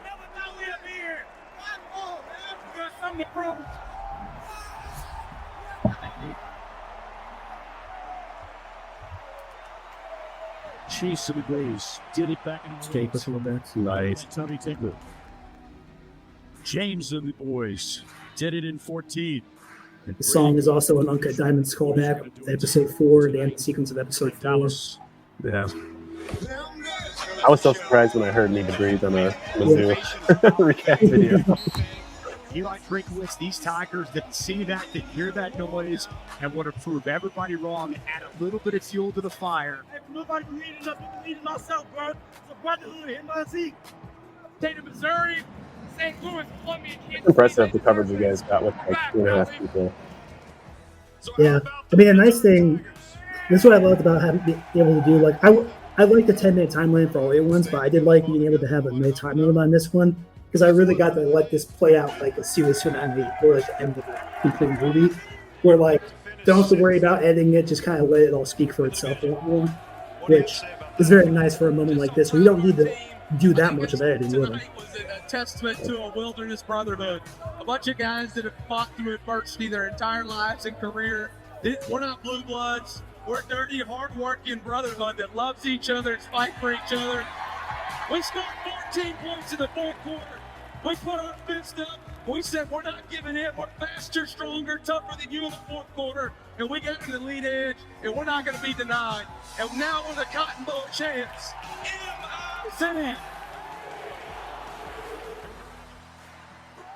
Chase of the Blaze did it back in the Escape us a little bit. Nice. Tommy Tinkler. James and the boys did it in 14. The song is also an Uncut Diamonds callback. Episode 4, the end sequence of episode 4. Yeah. I was so surprised when I heard "Need to Breathe" on a Mizzou recap video. Eli Drinkwitz, these Tigers that see that, that hear that noise, and want to prove everybody wrong and add a little bit of fuel to the fire. If nobody believes us, we believe in ourselves, bro. It's a brotherhood, NYC. State of Missouri, St. Louis, Columbia, Kansas. Impressive the coverage you guys got with like 2.5 people. Yeah, I mean, a nice thing. This is what I loved about having being able to do. Like, I like the 10-minute timeline for all 8 ones, but I did like being able to have a minute time limit on this one because I really got to let this play out like a series finale or at the end of the complete movie, where like don't have to worry about editing it, just kind of let it all speak for itself, which is very nice for a moment like this where you don't need to do that much of editing. Really. Was a testament to a wilderness brotherhood. A bunch of guys that have fought through adversity their entire lives and career. We're not blue bloods. We're dirty, hard-working brotherhood that loves each other and fight for each other. We scored 14 points in the fourth quarter. We put our fist up. We said we're not giving in. We're faster, stronger, tougher than you in the fourth quarter. And we got to the lead edge, and we're not going to be denied. And now we're the Cotton Bowl champs. M.I.C.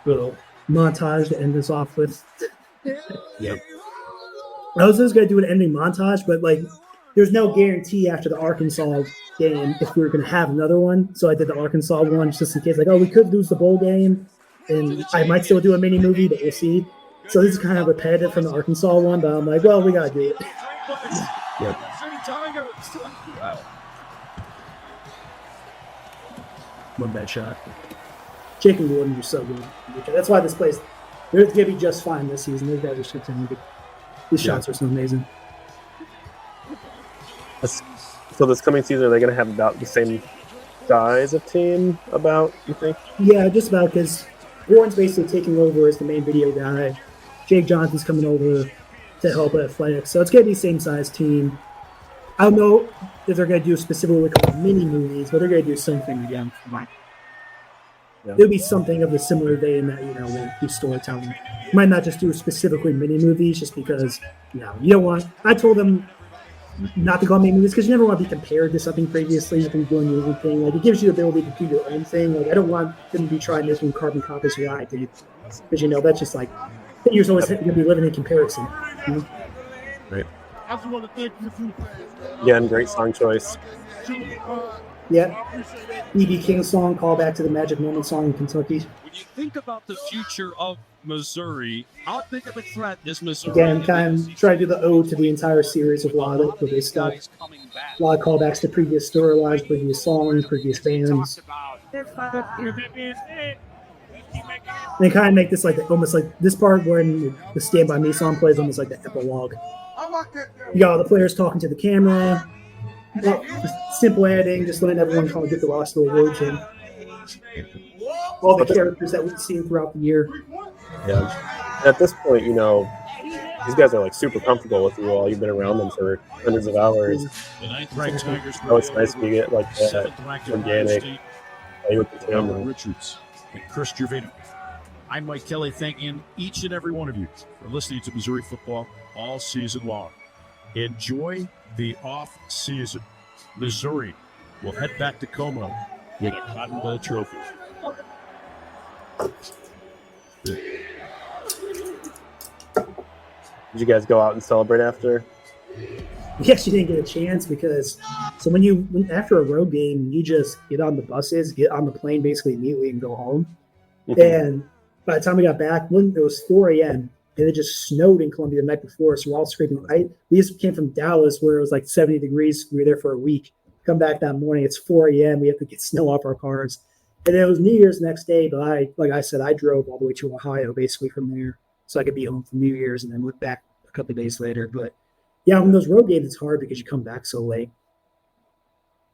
Little montage to end this off with. Yep. I was just going to do an ending montage, but like, there's no guarantee after the Arkansas game if we were going to have another one. So I did the Arkansas one just in case, like, oh, we could lose the bowl game, and I might still do a mini movie, but we'll see. So this is kind of repetitive from the Arkansas one, but I'm like, well, we got to do it. Yep. Wow. One bad shot. Jake and Gordon are so good. That's why this place, they're going to be just fine this season. These guys are so talented. These shots are so amazing. So this coming season, are they going to have about the same size of team, about, you think? Yeah, just about, because Warren's basically taking over as the main video guy. Jake Johnson's coming over to help athletics. So it's going to be same size team. I don't know if they're going to do specifically what we call mini movies, but they're going to do something again. There'll be something of a similar vein that, we'll do storytelling. Might not just do specifically mini movies just because, you don't want, I told them not to go on mini movies because you never want to be compared to something previously. You can doing your own thing. Like, it gives you the ability to do your own thing. Like, I don't want them to be trying making carbon copies of what I did because, that's just like, you're always going to be living in comparison. Right. Again, great song choice. Yeah. E.B. King song, call back to the Magic Moment song in Kentucky. When you think about the future of Missouri, how big of a threat is Missouri? Again, kind of try to do the ode to the entire series of a lot of this stuff. A lot of callbacks to previous storylines, previous songs, previous bands. And kind of make this like almost like this part when the Stand By Me song plays, almost like the epilogue. You got all the players talking to the camera. Simple editing, just letting everyone kind of get the roster awards and all the characters that we've seen throughout the year. Yeah. At this point, these guys are like super comfortable with you all. You've been around them for hundreds of hours. So it's nice to get like that organic play with the camera. Richards and Chris Gervino. I'm Mike Kelly, thanking each and every one of you for listening to Missouri football all season long. Enjoy the off season. Missouri will head back to Como with a Cotton Bowl trophy. Did you guys go out and celebrate after? We actually didn't get a chance because after a road game, you just get on the buses, get on the plane basically immediately and go home. Mm-hmm. And by the time we got back, it was 4 a.m. and it just snowed in Columbia the night before, so we're all scraping. We just came from Dallas where it was like 70 degrees. We were there for a week. Come back that morning, it's 4 a.m. We have to get snow off our cars. And then it was New Year's the next day, but like I said, I drove all the way to Ohio basically from there so I could be home for New Year's and then went back a couple of days later. But yeah, when those road games, it's hard because you come back so late.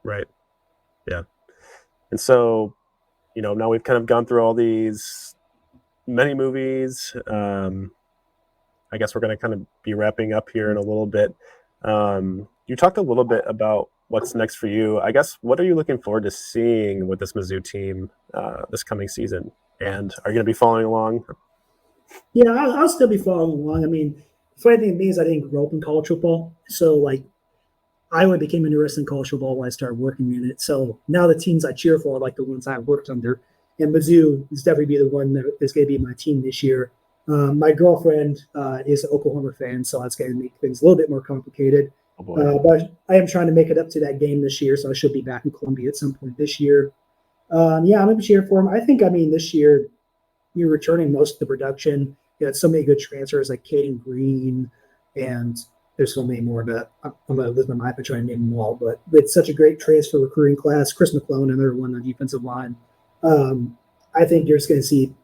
Right. Yeah. And so, now we've kind of gone through all these many movies. I guess we're going to kind of be wrapping up here in a little bit. You talked a little bit about what's next for you. I guess, what are you looking forward to seeing with this Mizzou team this coming season? And are you going to be following along? Yeah, I'll still be following along. I mean, the funny thing to me is I didn't grow up in college football. So, I only became interested in college football when I started working in it. So now the teams I cheer for are like the ones I've worked under. And Mizzou is definitely the one that is going to be my team this year. My girlfriend is an Oklahoma fan, so that's going to make things a little bit more complicated. But I am trying to make it up to that game this year, so I should be back in Columbia at some point this year. I'm going to cheer for him. This year you're returning most of the production. You had so many good transfers like Caden Green, and there's so many more, but I'm going to lose my mind for trying to name them all. But it's such a great transfer recruiting class. Chris McClellan, another one on the defensive line. I think you're just going to see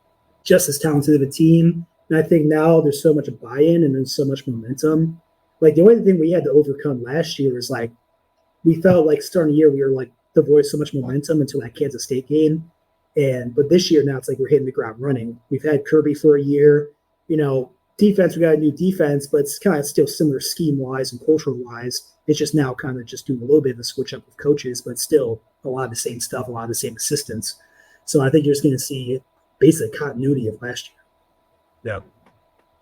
just as talented of a team. And I think now there's so much buy-in and there's so much momentum. The only thing we had to overcome last year was we felt like starting the year we were devoid so much momentum until that Kansas State game. But this year now it's we're hitting the ground running. We've had Kirby for a year. Defense, we got a new defense, but it's kind of still similar scheme-wise and cultural-wise. It's just now kind of just doing a little bit of a switch-up with coaches, but still a lot of the same stuff, a lot of the same assistants. So I think you're just going to see basic continuity of last year.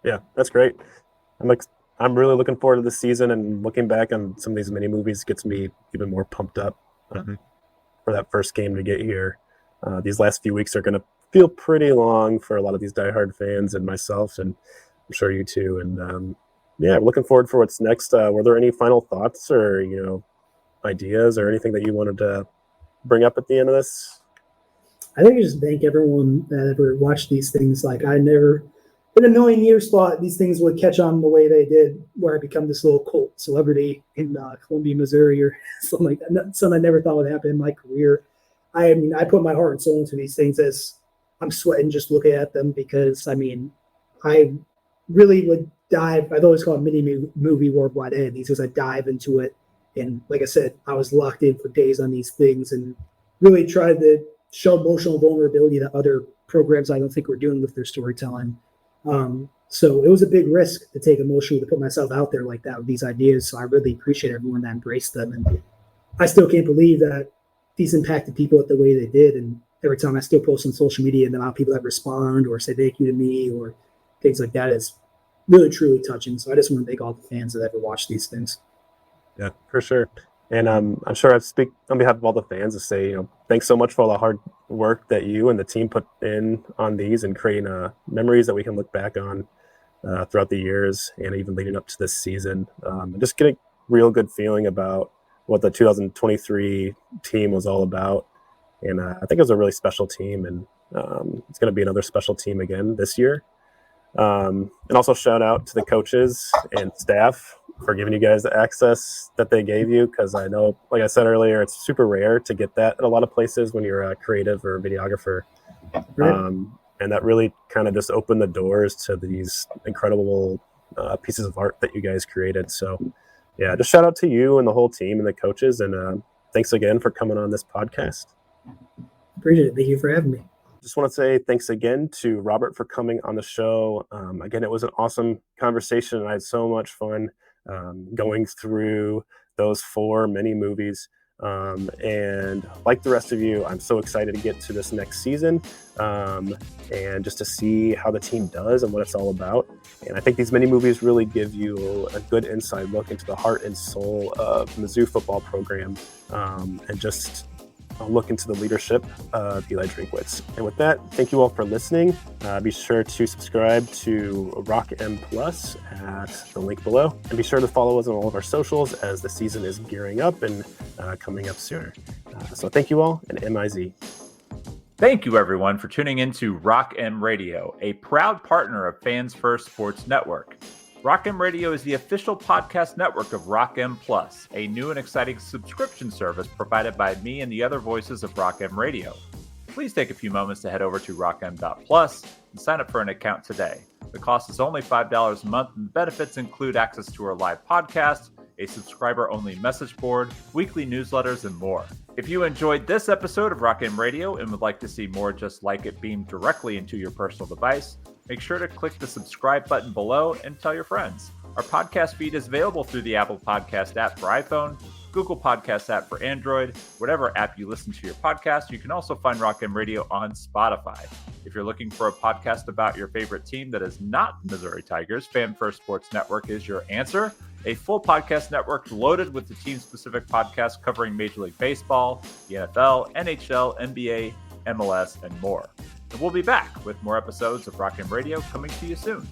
Yeah, that's great. I'm really looking forward to this season, and looking back on some of these mini movies gets me even more pumped up for that first game to get here. These last few weeks are going to feel pretty long for a lot of these diehard fans and myself, and I'm sure you too. And looking forward for what's next. Were there any final thoughts or ideas or anything that you wanted to bring up at the end of this? I think I just thank everyone that ever watched these things. I never, in a million years, thought these things would catch on the way they did, where I become this little cult celebrity in Columbia, Missouri, or something like that. Something I never thought would happen in my career. I put my heart and soul into these things as I'm sweating just looking at them because, I really would dive. I've always called it mini movie worldwide ed because I dive into it. And like I said, I was locked in for days on these things and really tried to show emotional vulnerability that other programs I don't think were doing with their storytelling. So it was a big risk to take emotionally, to put myself out there like that with these ideas. So I really appreciate everyone that embraced them. And I still can't believe that these impacted people the way they did. And every time I still post on social media and the amount of people that respond or say thank you to me or things like that is really, truly touching. So I just want to thank all the fans that ever watched these things. Yeah, for sure. And I'm sure I speak on behalf of all the fans to say, thanks so much for all the hard work that you and the team put in on these and creating memories that we can look back on throughout the years and even leading up to this season. Just get a real good feeling about what the 2023 team was all about. And I think it was a really special team, and it's going to be another special team again this year. And also shout out to the coaches and staff for giving you guys the access that they gave you, because I know, like I said earlier, it's super rare to get that at a lot of places when you're a creative or a videographer. Right. And that really kind of just opened the doors to these incredible pieces of art that you guys created. So, yeah, just shout out to you and the whole team and the coaches, and thanks again for coming on this podcast. Appreciate it. Thank you for having me. Just want to say thanks again to Robert for coming on the show. Again, it was an awesome conversation, and I had so much fun going through those 4 mini movies. And like the rest of you, I'm so excited to get to this next season and just to see how the team does and what it's all about. And I think these mini movies really give you a good inside look into the heart and soul of Mizzou football program, and just a look into the leadership of Eli Drinkwitz. And with that, thank you all for listening. Be sure to subscribe to Rock M Plus at the link below. And be sure to follow us on all of our socials as the season is gearing up and coming up sooner. So thank you all, and MIZ. Thank you, everyone, for tuning in to Rock M Radio, a proud partner of Fans First Sports Network. Rock M Radio is the official podcast network of Rock M Plus, a new and exciting subscription service provided by me and the other voices of Rock M Radio. Please take a few moments to head over to rockm.plus and sign up for an account today. The cost is only $5 a month, and the benefits include access to our live podcast, a subscriber-only message board, weekly newsletters, and more. If you enjoyed this episode of Rock M Radio and would like to see more just like it beamed directly into your personal device, make sure to click the subscribe button below and tell your friends. Our podcast feed is available through the Apple Podcast app for iPhone, Google Podcast app for Android, whatever app you listen to your podcast. You can also find Rock M Radio on Spotify. If you're looking for a podcast about your favorite team that is not Missouri Tigers, Fan First Sports Network is your answer. A full podcast network loaded with the team-specific podcasts covering Major League Baseball, the NFL, NHL, NBA, MLS, and more. And we'll be back with more episodes of Rock M Radio coming to you soon.